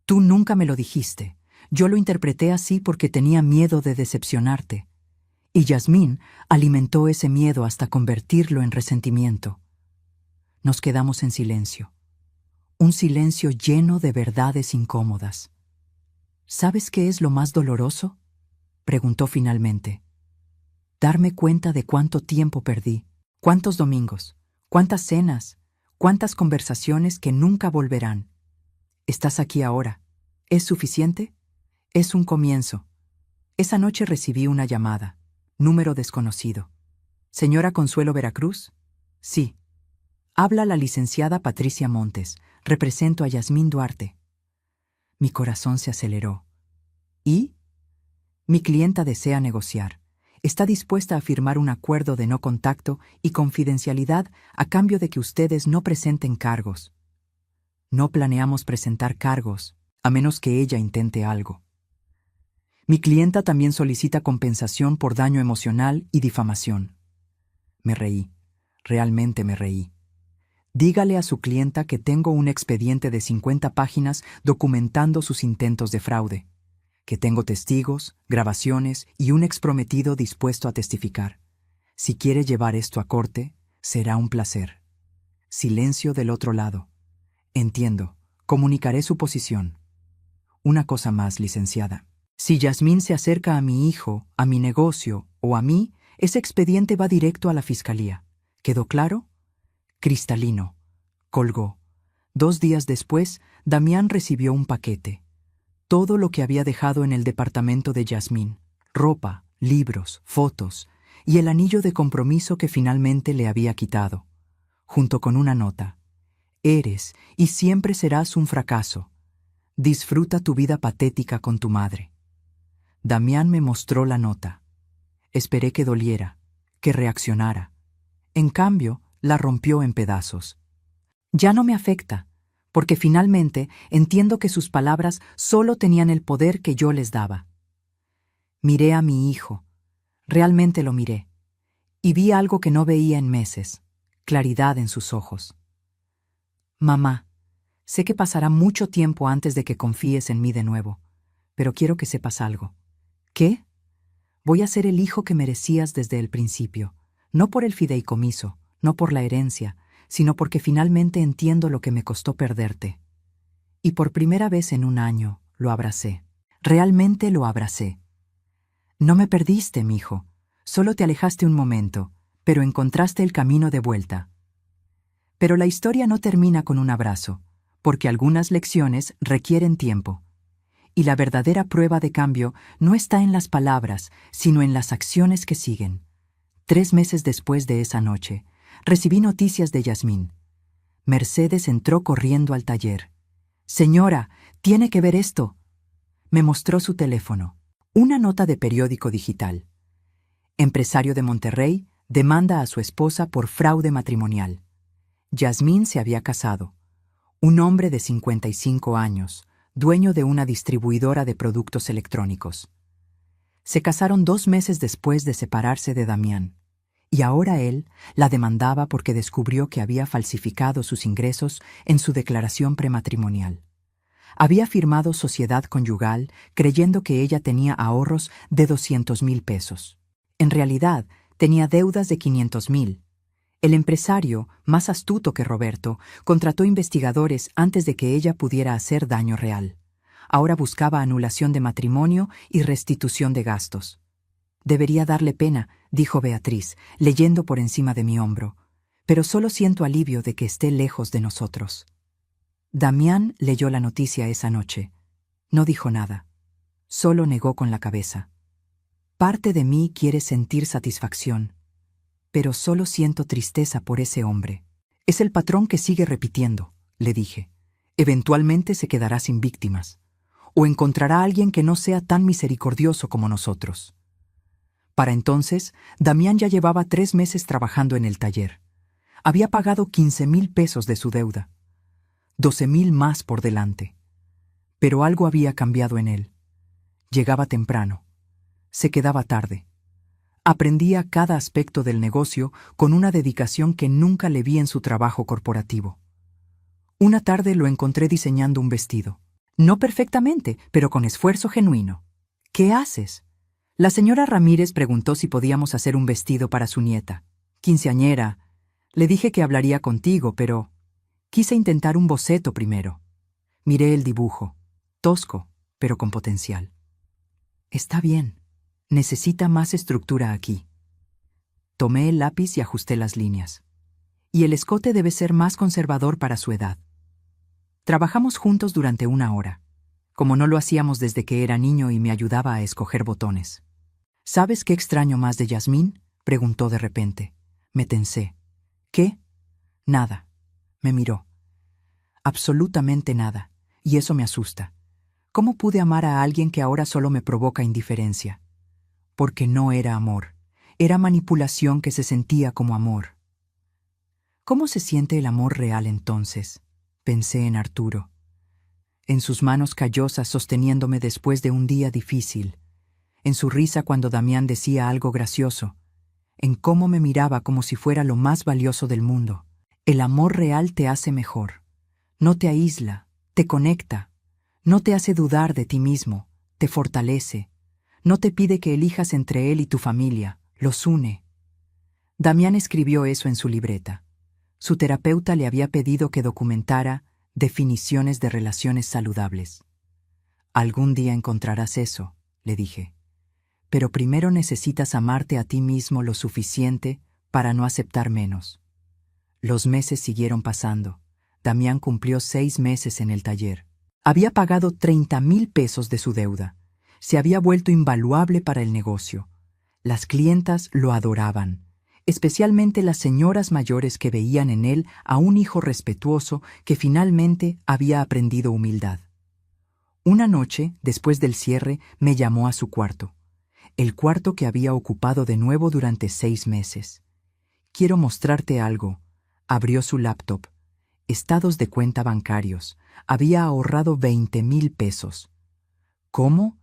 Tú nunca me lo dijiste. Yo lo interpreté así porque tenía miedo de decepcionarte. Y Yasmín alimentó ese miedo hasta convertirlo en resentimiento. Nos quedamos en silencio. Un silencio lleno de verdades incómodas. ¿Sabes qué es lo más doloroso? Preguntó finalmente. Darme cuenta de cuánto tiempo perdí, cuántos domingos, cuántas cenas, cuántas conversaciones que nunca volverán. Estás aquí ahora. ¿Es suficiente? Es un comienzo. Esa noche recibí una llamada. Número desconocido. ¿Señora Consuelo Veracruz? Sí. Habla la licenciada Patricia Montes. Represento a Yasmín Duarte. Mi corazón se aceleró. ¿Y? Mi clienta desea negociar. Está dispuesta a firmar un acuerdo de no contacto y confidencialidad a cambio de que ustedes no presenten cargos. No planeamos presentar cargos, a menos que ella intente algo. Mi clienta también solicita compensación por daño emocional y difamación. Me reí. Realmente me reí. Dígale a su clienta que tengo un expediente de 50 páginas documentando sus intentos de fraude, que tengo testigos, grabaciones y un exprometido dispuesto a testificar. Si quiere llevar esto a corte, será un placer. Silencio del otro lado. Entiendo. Comunicaré su posición. Una cosa más, licenciada. Si Yasmín se acerca a mi hijo, a mi negocio o a mí, ese expediente va directo a la fiscalía. ¿Quedó claro? Cristalino. Colgó. 2 días después, Damián recibió un paquete. Todo lo que había dejado en el departamento de Yasmín. Ropa, libros, fotos y el anillo de compromiso que finalmente le había quitado. Junto con una nota. Eres y siempre serás un fracaso. Disfruta tu vida patética con tu madre. Damián me mostró la nota. Esperé que doliera, que reaccionara. En cambio, la rompió en pedazos. Ya no me afecta, porque finalmente entiendo que sus palabras solo tenían el poder que yo les daba. Miré a mi hijo, realmente lo miré, y vi algo que no veía en meses, claridad en sus ojos. Mamá, sé que pasará mucho tiempo antes de que confíes en mí de nuevo, pero quiero que sepas algo. ¿Qué? Voy a ser el hijo que merecías desde el principio, no por el fideicomiso, no por la herencia, sino porque finalmente entiendo lo que me costó perderte. Y por primera vez en un año lo abracé. Realmente lo abracé. No me perdiste, mijo. Solo te alejaste un momento, pero encontraste el camino de vuelta. Pero la historia no termina con un abrazo, porque algunas lecciones requieren tiempo. Y la verdadera prueba de cambio no está en las palabras, sino en las acciones que siguen. 3 meses después de esa noche, recibí noticias de Yasmín. Mercedes entró corriendo al taller. «Señora, tiene que ver esto». Me mostró su teléfono. Una nota de periódico digital. Empresario de Monterrey demanda a su esposa por fraude matrimonial. Yasmín se había casado. Un hombre de 55 años, dueño de una distribuidora de productos electrónicos. Se casaron 2 meses después de separarse de Damián. Y ahora él la demandaba porque descubrió que había falsificado sus ingresos en su declaración prematrimonial. Había firmado sociedad conyugal creyendo que ella tenía ahorros de 200,000 pesos. En realidad, tenía deudas de 500,000. El empresario, más astuto que Roberto, contrató investigadores antes de que ella pudiera hacer daño real. Ahora buscaba anulación de matrimonio y restitución de gastos. «Debería darle pena», dijo Beatriz, leyendo por encima de mi hombro, «pero solo siento alivio de que esté lejos de nosotros». Damián leyó la noticia esa noche. No dijo nada. Solo negó con la cabeza. Parte de mí quiere sentir satisfacción, pero solo siento tristeza por ese hombre. Es el patrón que sigue repitiendo, le dije. Eventualmente se quedará sin víctimas, o encontrará a alguien que no sea tan misericordioso como nosotros. Para entonces, Damián ya llevaba 3 meses trabajando en el taller. Había pagado 15,000 pesos de su deuda. 12,000 más por delante. Pero algo había cambiado en él. Llegaba temprano. Se quedaba tarde. Aprendía cada aspecto del negocio con una dedicación que nunca le vi en su trabajo corporativo. Una tarde lo encontré diseñando un vestido. No perfectamente, pero con esfuerzo genuino. «¿Qué haces?». La señora Ramírez preguntó si podíamos hacer un vestido para su nieta. «Quinceañera». Le dije que hablaría contigo, pero quise intentar un boceto primero. Miré el dibujo. Tosco, pero con potencial. «Está bien. Necesita más estructura aquí». Tomé el lápiz y ajusté las líneas. Y el escote debe ser más conservador para su edad. Trabajamos juntos durante 1 hora, como no lo hacíamos desde que era niño y me ayudaba a escoger botones. «¿Sabes qué extraño más de Yasmín?», preguntó de repente. Me tensé. «¿Qué?». «Nada». Me miró. «Absolutamente nada, y eso me asusta. ¿Cómo pude amar a alguien que ahora solo me provoca indiferencia?». Porque no era amor, era manipulación que se sentía como amor. ¿Cómo se siente el amor real entonces?, pensé en Arturo. En sus manos callosas sosteniéndome después de un día difícil, en su risa cuando Damián decía algo gracioso, en cómo me miraba como si fuera lo más valioso del mundo. El amor real te hace mejor. No te aísla, te conecta. No te hace dudar de ti mismo, te fortalece. No te pide que elijas entre él y tu familia, los une. Damián escribió eso en su libreta. Su terapeuta le había pedido que documentara definiciones de relaciones saludables. «Algún día encontrarás eso», le dije. «Pero primero necesitas amarte a ti mismo lo suficiente para no aceptar menos». Los meses siguieron pasando. Damián cumplió 6 meses en el taller. Había pagado 30,000 pesos de su deuda. Se había vuelto invaluable para el negocio. Las clientas lo adoraban, especialmente las señoras mayores que veían en él a un hijo respetuoso que finalmente había aprendido humildad. Una noche, después del cierre, me llamó a su cuarto, el cuarto que había ocupado de nuevo durante 6 meses. Quiero mostrarte algo. Abrió su laptop. Estados de cuenta bancarios. Había ahorrado 20,000 pesos. ¿Cómo?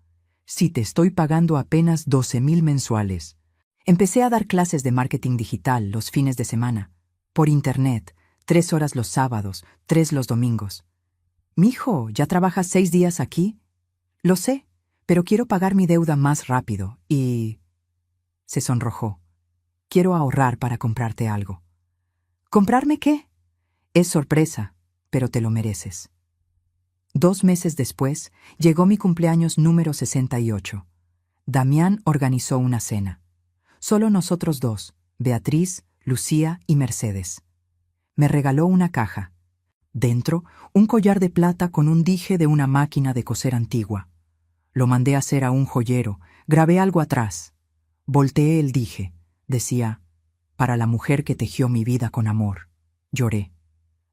Si te estoy pagando apenas 12,000 mensuales. Empecé a dar clases de marketing digital los fines de semana, por internet, 3 horas los sábados, 3 los domingos. Mijo, ¿ya trabajas 6 días aquí? Lo sé, pero quiero pagar mi deuda más rápido y... Se sonrojó. Quiero ahorrar para comprarte algo. ¿Comprarme qué? Es sorpresa, pero te lo mereces. 2 meses después, llegó mi cumpleaños número 68. Damián organizó una cena. Solo nosotros dos, Beatriz, Lucía y Mercedes. Me regaló una caja. Dentro, un collar de plata con un dije de una máquina de coser antigua. Lo mandé a hacer a un joyero, grabé algo atrás. Volteé el dije. Decía, para la mujer que tejió mi vida con amor. Lloré.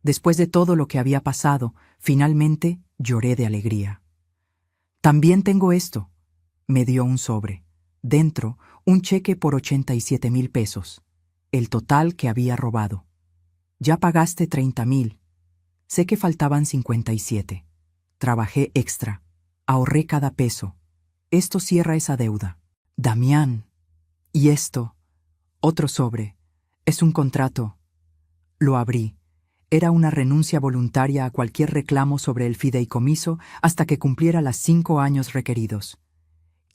Después de todo lo que había pasado, finalmente lloré de alegría. También tengo esto. Me dio un sobre. Dentro, un cheque por 87,000 pesos. El total que había robado. Ya pagaste 30,000. Sé que faltaban 57. Trabajé extra. Ahorré cada peso. Esto cierra esa deuda. Damián. Y esto. Otro sobre. Es un contrato. Lo abrí. Era una renuncia voluntaria a cualquier reclamo sobre el fideicomiso hasta que cumpliera los 5 años requeridos.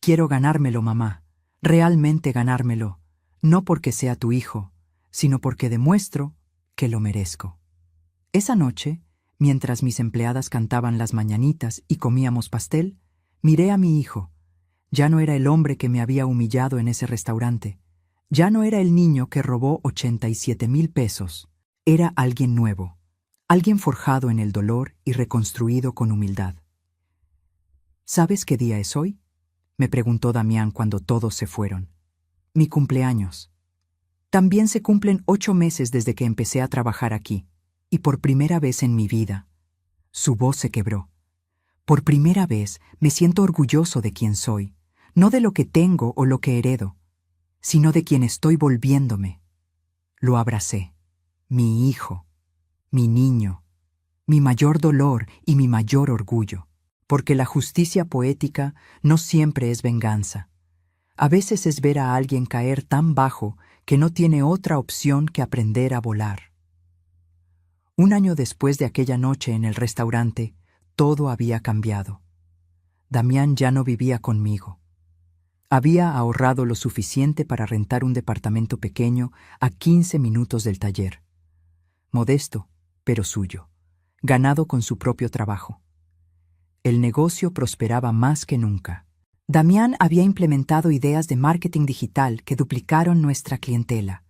Quiero ganármelo, mamá. Realmente ganármelo. No porque sea tu hijo, sino porque demuestro que lo merezco. Esa noche, mientras mis empleadas cantaban las mañanitas y comíamos pastel, miré a mi hijo. Ya no era el hombre que me había humillado en ese restaurante. Ya no era el niño que robó 87,000 pesos. Era alguien nuevo, alguien forjado en el dolor y reconstruido con humildad. ¿Sabes qué día es hoy? Me preguntó Damián cuando todos se fueron. Mi cumpleaños. También se cumplen 8 meses desde que empecé a trabajar aquí, y por primera vez en mi vida. Su voz se quebró. Por primera vez me siento orgulloso de quién soy, no de lo que tengo o lo que heredo, sino de quien estoy volviéndome. Lo abracé. Mi hijo, mi niño, mi mayor dolor y mi mayor orgullo, porque la justicia poética no siempre es venganza. A veces es ver a alguien caer tan bajo que no tiene otra opción que aprender a volar. 1 año después de aquella noche en el restaurante, todo había cambiado. Damián ya no vivía conmigo. Había ahorrado lo suficiente para rentar un departamento pequeño a 15 minutos del taller. Modesto, pero suyo, ganado con su propio trabajo. El negocio prosperaba más que nunca. Damián había implementado ideas de marketing digital que duplicaron nuestra clientela.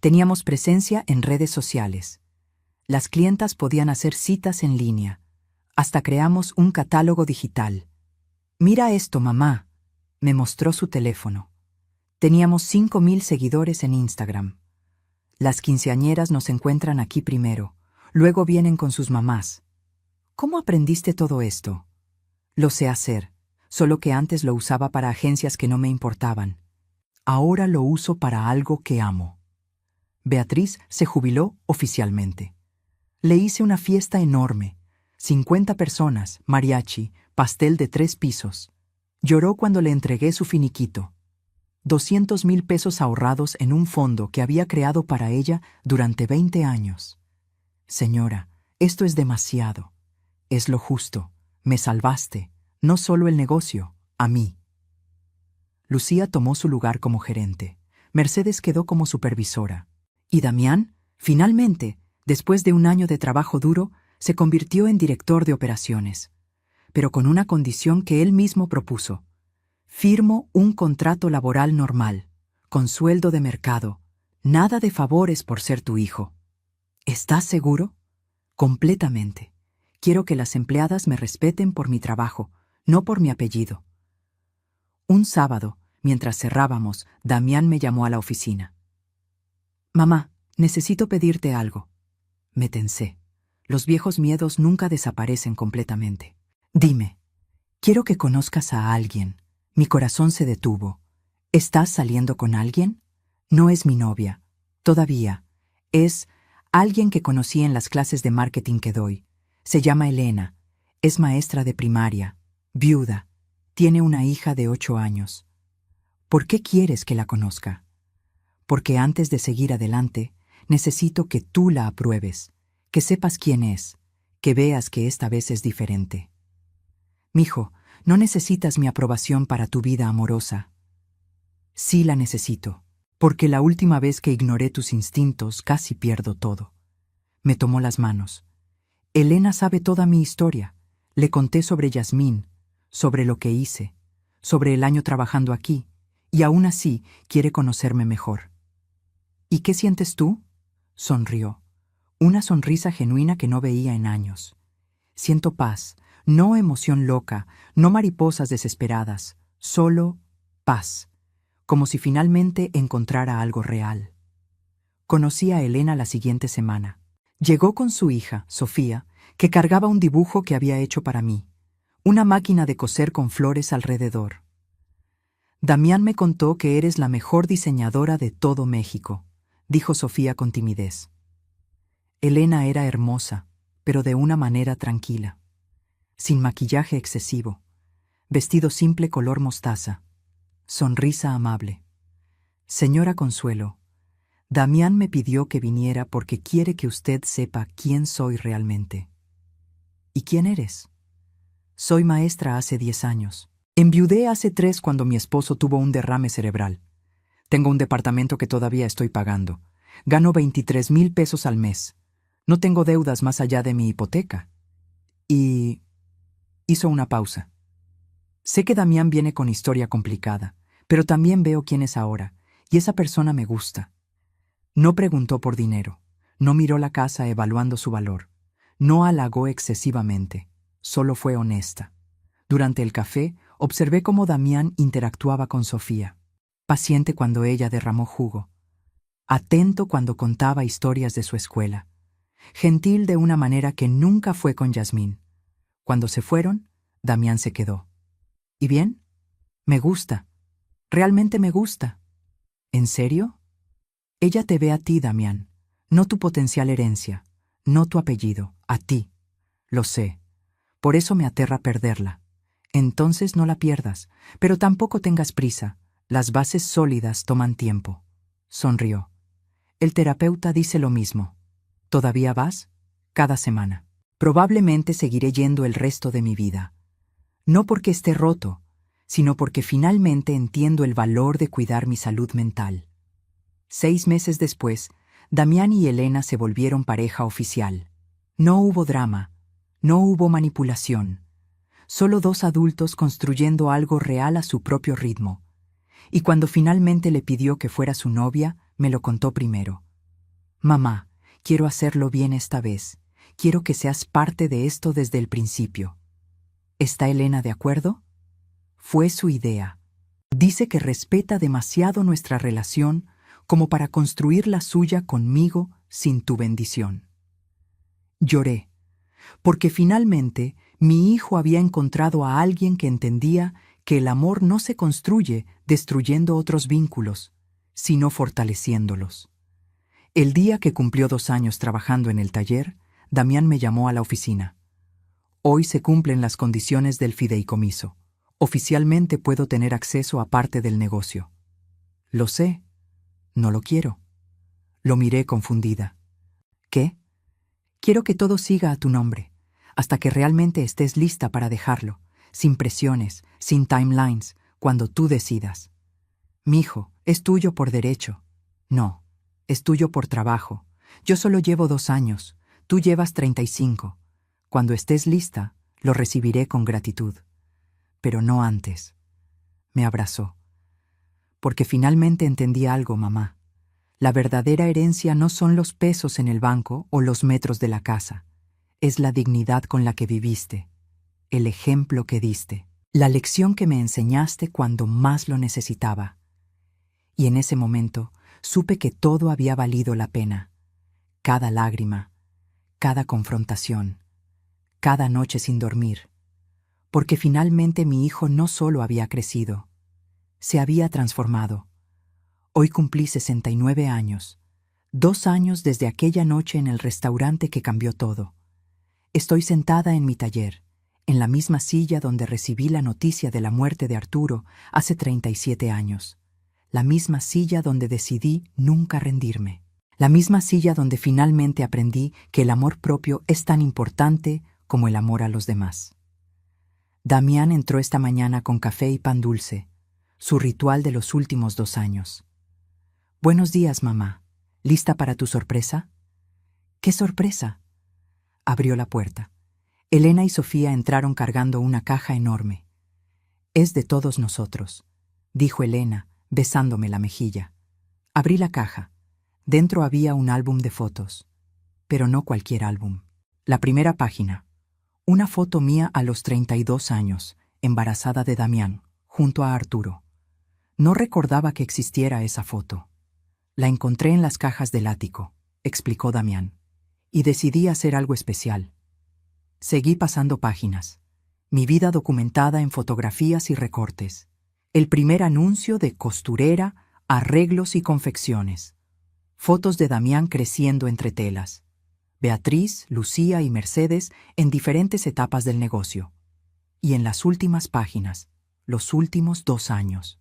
Teníamos presencia en redes sociales. Las clientas podían hacer citas en línea. Hasta creamos un catálogo digital. Mira esto, mamá. Me mostró su teléfono. Teníamos 5,000 seguidores en Instagram. Las quinceañeras nos encuentran aquí primero, luego vienen con sus mamás. ¿Cómo aprendiste todo esto? Lo sé hacer, solo que antes lo usaba para agencias que no me importaban. Ahora lo uso para algo que amo. Beatriz se jubiló oficialmente. Le hice una fiesta enorme, 50 personas, mariachi, pastel de 3 pisos. Lloró cuando le entregué su finiquito. 200,000 pesos ahorrados en un fondo que había creado para ella durante 20 años. Señora, esto es demasiado. Es lo justo. Me salvaste. No solo el negocio, a mí. Lucía tomó su lugar como gerente. Mercedes quedó como supervisora. Y Damián, finalmente, después de 1 año de trabajo duro, se convirtió en director de operaciones. Pero con una condición que él mismo propuso. Firmo un contrato laboral normal, con sueldo de mercado, nada de favores por ser tu hijo. ¿Estás seguro? Completamente. Quiero que las empleadas me respeten por mi trabajo, no por mi apellido. Un sábado, mientras cerrábamos, Damián me llamó a la oficina. Mamá, necesito pedirte algo. Me tensé. Los viejos miedos nunca desaparecen completamente. Dime. Quiero que conozcas a alguien. Mi corazón se detuvo. ¿Estás saliendo con alguien? No es mi novia. Todavía. Es alguien que conocí en las clases de marketing que doy. Se llama Elena. Es maestra de primaria. Viuda. Tiene una hija de 8 años. ¿Por qué quieres que la conozca? Porque antes de seguir adelante, necesito que tú la apruebes, que sepas quién es, que veas que esta vez es diferente. Mijo, no necesitas mi aprobación para tu vida amorosa. Sí la necesito, porque la última vez que ignoré tus instintos casi pierdo todo. Me tomó las manos. Elena sabe toda mi historia. Le conté sobre Yasmín, sobre lo que hice, sobre el año trabajando aquí, y aún así quiere conocerme mejor. ¿Y qué sientes tú? Sonrió. Una sonrisa genuina que no veía en años. Siento paz, no emoción loca, no mariposas desesperadas, solo paz, como si finalmente encontrara algo real. Conocí a Elena la siguiente semana. Llegó con su hija, Sofía, que cargaba un dibujo que había hecho para mí, una máquina de coser con flores alrededor. Damián me contó que eres la mejor diseñadora de todo México, dijo Sofía con timidez. Elena era hermosa, pero de una manera tranquila, sin maquillaje excesivo, vestido simple color mostaza, sonrisa amable. Señora Consuelo, Damián me pidió que viniera porque quiere que usted sepa quién soy realmente. ¿Y quién eres? Soy maestra hace 10 años. Enviudé hace 3 cuando mi esposo tuvo un derrame cerebral. Tengo un departamento que todavía estoy pagando. Gano 23,000 pesos al mes. No tengo deudas más allá de mi hipoteca. Y... hizo una pausa. Sé que Damián viene con historia complicada, pero también veo quién es ahora, y esa persona me gusta. No preguntó por dinero, no miró la casa evaluando su valor, no halagó excesivamente, solo fue honesta. Durante el café, observé cómo Damián interactuaba con Sofía, paciente cuando ella derramó jugo, atento cuando contaba historias de su escuela, gentil de una manera que nunca fue con Yasmín. Cuando se fueron, Damián se quedó. ¿Y bien? Me gusta. Realmente me gusta. ¿En serio? Ella te ve a ti, Damián, no tu potencial herencia, no tu apellido, a ti. Lo sé. Por eso me aterra perderla. Entonces no la pierdas, pero tampoco tengas prisa. Las bases sólidas toman tiempo. Sonrió. El terapeuta dice lo mismo. ¿Todavía vas? Cada semana. Probablemente seguiré yendo el resto de mi vida. No porque esté roto, sino porque finalmente entiendo el valor de cuidar mi salud mental. 6 meses después, Damián y Elena se volvieron pareja oficial. No hubo drama, no hubo manipulación, solo 2 adultos construyendo algo real a su propio ritmo. Y cuando finalmente le pidió que fuera su novia, me lo contó primero. Mamá, quiero hacerlo bien esta vez. Quiero que seas parte de esto desde el principio. ¿Está Elena de acuerdo? Fue su idea. Dice que respeta demasiado nuestra relación como para construir la suya conmigo sin tu bendición. Lloré, porque finalmente mi hijo había encontrado a alguien que entendía que el amor no se construye destruyendo otros vínculos, sino fortaleciéndolos. El día que cumplió 2 años trabajando en el taller, Damián me llamó a la oficina. Hoy se cumplen las condiciones del fideicomiso. Oficialmente puedo tener acceso a parte del negocio. Lo sé. No lo quiero. Lo miré confundida. ¿Qué? Quiero que todo siga a tu nombre, hasta que realmente estés lista para dejarlo, sin presiones, sin timelines, cuando tú decidas. Mijo, es tuyo por derecho. No, es tuyo por trabajo. Yo solo llevo 2 años, tú llevas 35. Cuando estés lista, lo recibiré con gratitud. Pero no antes. Me abrazó. Porque finalmente entendí algo, mamá. La verdadera herencia no son los pesos en el banco o los metros de la casa. Es la dignidad con la que viviste, el ejemplo que diste, la lección que me enseñaste cuando más lo necesitaba. Y en ese momento supe que todo había valido la pena. Cada lágrima, cada confrontación, cada noche sin dormir. porque finalmente mi hijo no solo había crecido, se había transformado. Hoy cumplí 69 años, 2 años desde aquella noche en el restaurante que cambió todo. Estoy sentada en mi taller, en la misma silla donde recibí la noticia de la muerte de Arturo hace 37 años. La misma silla donde decidí nunca rendirme. La misma silla donde finalmente aprendí que el amor propio es tan importante como el amor a los demás. Damián entró esta mañana con café y pan dulce, su ritual de los últimos 2 años. Buenos días, mamá. ¿Lista para tu sorpresa? ¿Qué sorpresa? Abrió la puerta. Elena y Sofía entraron cargando una caja enorme. Es de todos nosotros, dijo Elena, besándome la mejilla. Abrí la caja. Dentro había un álbum de fotos, pero no cualquier álbum. La primera página. Una foto mía a los 32 años, embarazada de Damián, junto a Arturo. No recordaba que existiera esa foto. La encontré en las cajas del ático, explicó Damián, y decidí hacer algo especial. Seguí pasando páginas. Mi vida documentada en fotografías y recortes. El primer anuncio de costurera, arreglos y confecciones. Fotos de Damián creciendo entre telas. Beatriz, Lucía y Mercedes en diferentes etapas del negocio. Y en las últimas páginas, los últimos 2 años.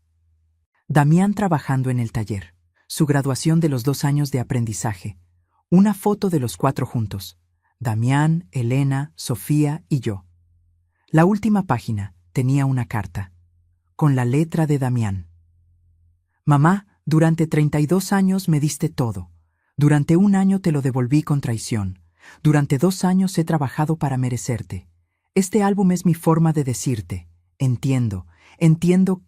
Damián trabajando en el taller. Su graduación de los 2 años de aprendizaje. Una foto de los 4 juntos. Damián, Elena, Sofía y yo. La última página tenía una carta, con la letra de Damián. Mamá, durante 32 años me diste todo. Durante 1 año te lo devolví con traición. Durante 2 años he trabajado para merecerte. Este álbum es mi forma de decirte, entiendo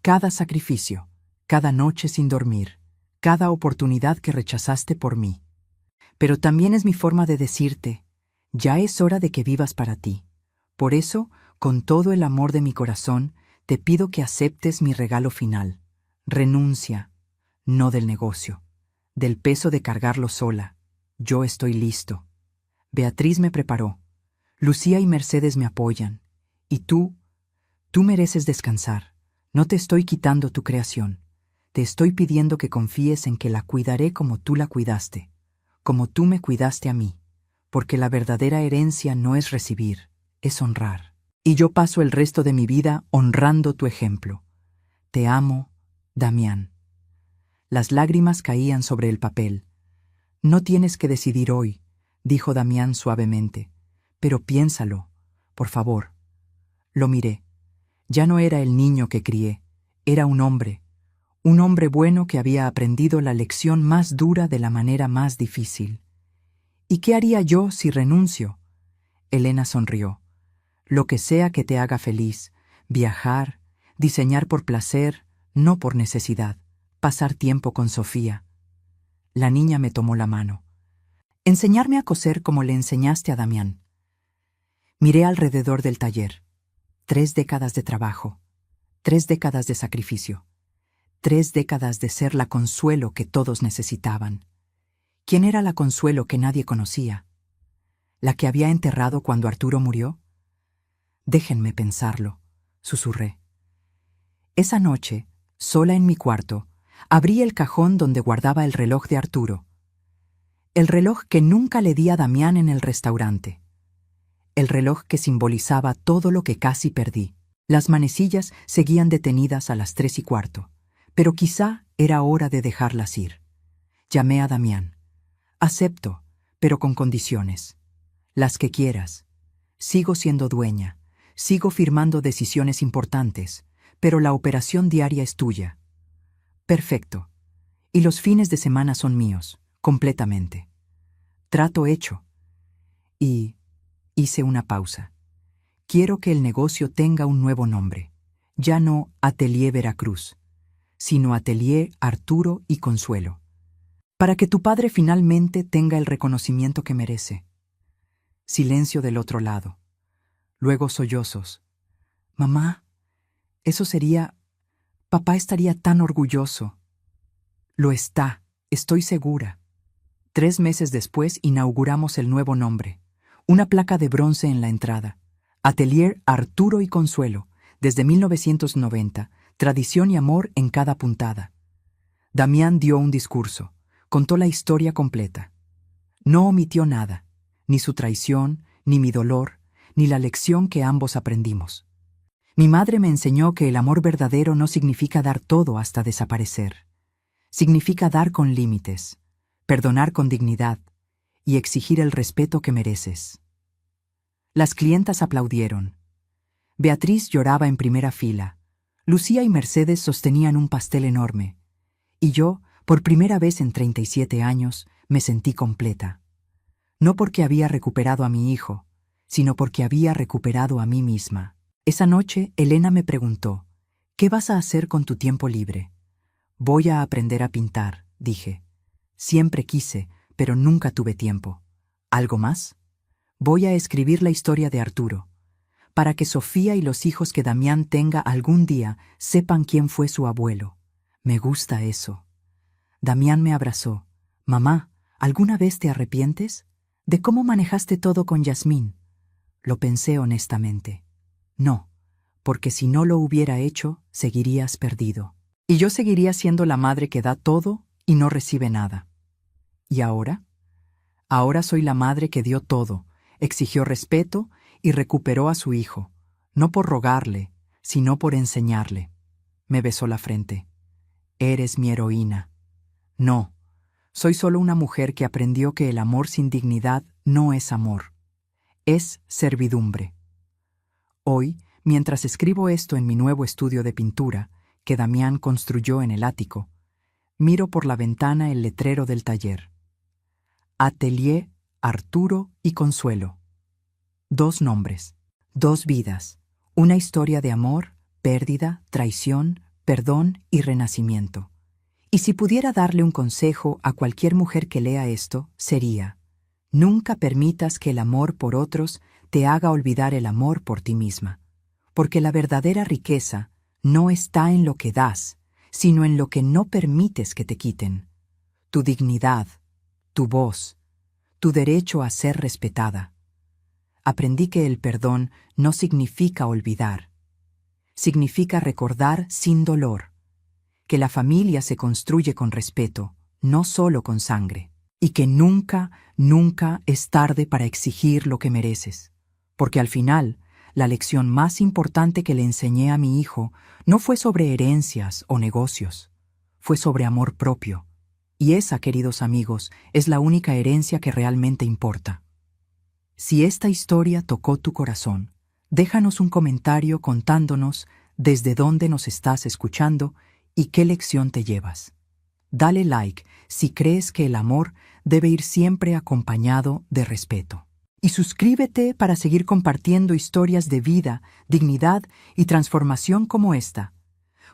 cada sacrificio, cada noche sin dormir, cada oportunidad que rechazaste por mí. Pero también es mi forma de decirte, ya es hora de que vivas para ti. Por eso, con todo el amor de mi corazón, te pido que aceptes mi regalo final. Renuncia, no del negocio, del peso de cargarlo sola. Yo estoy listo. Beatriz me preparó. Lucía y Mercedes me apoyan. Y tú mereces descansar. No te estoy quitando tu creación. Te estoy pidiendo que confíes en que la cuidaré como tú la cuidaste, como tú me cuidaste a mí. Porque la verdadera herencia no es recibir, es honrar. Y yo paso el resto de mi vida honrando tu ejemplo. Te amo, Damián. Las lágrimas caían sobre el papel. No tienes que decidir hoy, dijo Damián suavemente, pero piénsalo, por favor. Lo miré. Ya no era el niño que crié, era un hombre bueno que había aprendido la lección más dura de la manera más difícil. ¿Y qué haría yo si renuncio? Elena sonrió. Lo que sea que te haga feliz, viajar, diseñar por placer, no por necesidad, pasar tiempo con Sofía. La niña me tomó la mano. Enseñarme a coser como le enseñaste a Damián. Miré alrededor del taller. 3 décadas de trabajo, 3 décadas de sacrificio, 3 décadas de ser la Consuelo que todos necesitaban. ¿Quién era la Consuelo que nadie conocía? ¿La que había enterrado cuando Arturo murió? Déjenme pensarlo, susurré. Esa noche, sola en mi cuarto, abrí el cajón donde guardaba el reloj de Arturo. El reloj que nunca le di a Damián en el restaurante. El reloj que simbolizaba todo lo que casi perdí. Las manecillas seguían detenidas a las 3:15, pero quizá era hora de dejarlas ir. Llamé a Damián. Acepto, pero con condiciones. Las que quieras. Sigo siendo dueña. Sigo firmando decisiones importantes, pero la operación diaria es tuya. Perfecto. Y los fines de semana son míos, completamente. Trato hecho. Y hice una pausa. Quiero que el negocio tenga un nuevo nombre. Ya no Atelier Veracruz, sino Atelier Arturo y Consuelo. Para que tu padre finalmente tenga el reconocimiento que merece. Silencio del otro lado. Luego sollozos. Mamá, eso sería... Papá estaría tan orgulloso. Lo está, estoy segura. 3 meses después inauguramos el nuevo nombre. Una placa de bronce en la entrada. Atelier Arturo y Consuelo, desde 1990, tradición y amor en cada puntada. Damián dio un discurso, contó la historia completa. No omitió nada, ni su traición, ni mi dolor, ni la lección que ambos aprendimos. Mi madre me enseñó que el amor verdadero no significa dar todo hasta desaparecer. Significa dar con límites, perdonar con dignidad y exigir el respeto que mereces. Las clientas aplaudieron. Beatriz lloraba en primera fila. Lucía y Mercedes sostenían un pastel enorme. Y yo, por primera vez en 37 años, me sentí completa. No porque había recuperado a mi hijo, sino porque había recuperado a mí misma. Esa noche, Elena me preguntó, ¿qué vas a hacer con tu tiempo libre? Voy a aprender a pintar, dije. Siempre quise, pero nunca tuve tiempo. ¿Algo más? Voy a escribir la historia de Arturo, para que Sofía y los hijos que Damián tenga algún día sepan quién fue su abuelo. Me gusta eso. Damián me abrazó. Mamá, ¿alguna vez te arrepientes? ¿De cómo manejaste todo con Yasmín? Lo pensé honestamente. No, porque si no lo hubiera hecho, seguirías perdido. Y yo seguiría siendo la madre que da todo y no recibe nada. ¿Y ahora? Ahora soy la madre que dio todo, exigió respeto y recuperó a su hijo, no por rogarle, sino por enseñarle. Me besó la frente. Eres mi heroína. No, soy solo una mujer que aprendió que el amor sin dignidad no es amor. Es servidumbre. Hoy, mientras escribo esto en mi nuevo estudio de pintura, que Damián construyó en el ático, miro por la ventana el letrero del taller. Atelier Arturo y Consuelo. 2 nombres, 2 vidas, una historia de amor, pérdida, traición, perdón y renacimiento. Y si pudiera darle un consejo a cualquier mujer que lea esto, sería: nunca permitas que el amor por otros te haga olvidar el amor por ti misma, porque la verdadera riqueza no está en lo que das, sino en lo que no permites que te quiten. Tu dignidad, tu voz, tu derecho a ser respetada. Aprendí que el perdón no significa olvidar. Significa recordar sin dolor, que la familia se construye con respeto, no solo con sangre, y que nunca, nunca es tarde para exigir lo que mereces, porque al final, la lección más importante que le enseñé a mi hijo no fue sobre herencias o negocios, fue sobre amor propio. Y esa, queridos amigos, es la única herencia que realmente importa. Si esta historia tocó tu corazón, déjanos un comentario contándonos desde dónde nos estás escuchando y qué lección te llevas. Dale like si crees que el amor debe ir siempre acompañado de respeto. Y suscríbete para seguir compartiendo historias de vida, dignidad y transformación como esta,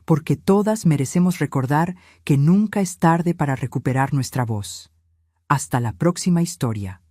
porque todas merecemos recordar que nunca es tarde para recuperar nuestra voz. Hasta la próxima historia.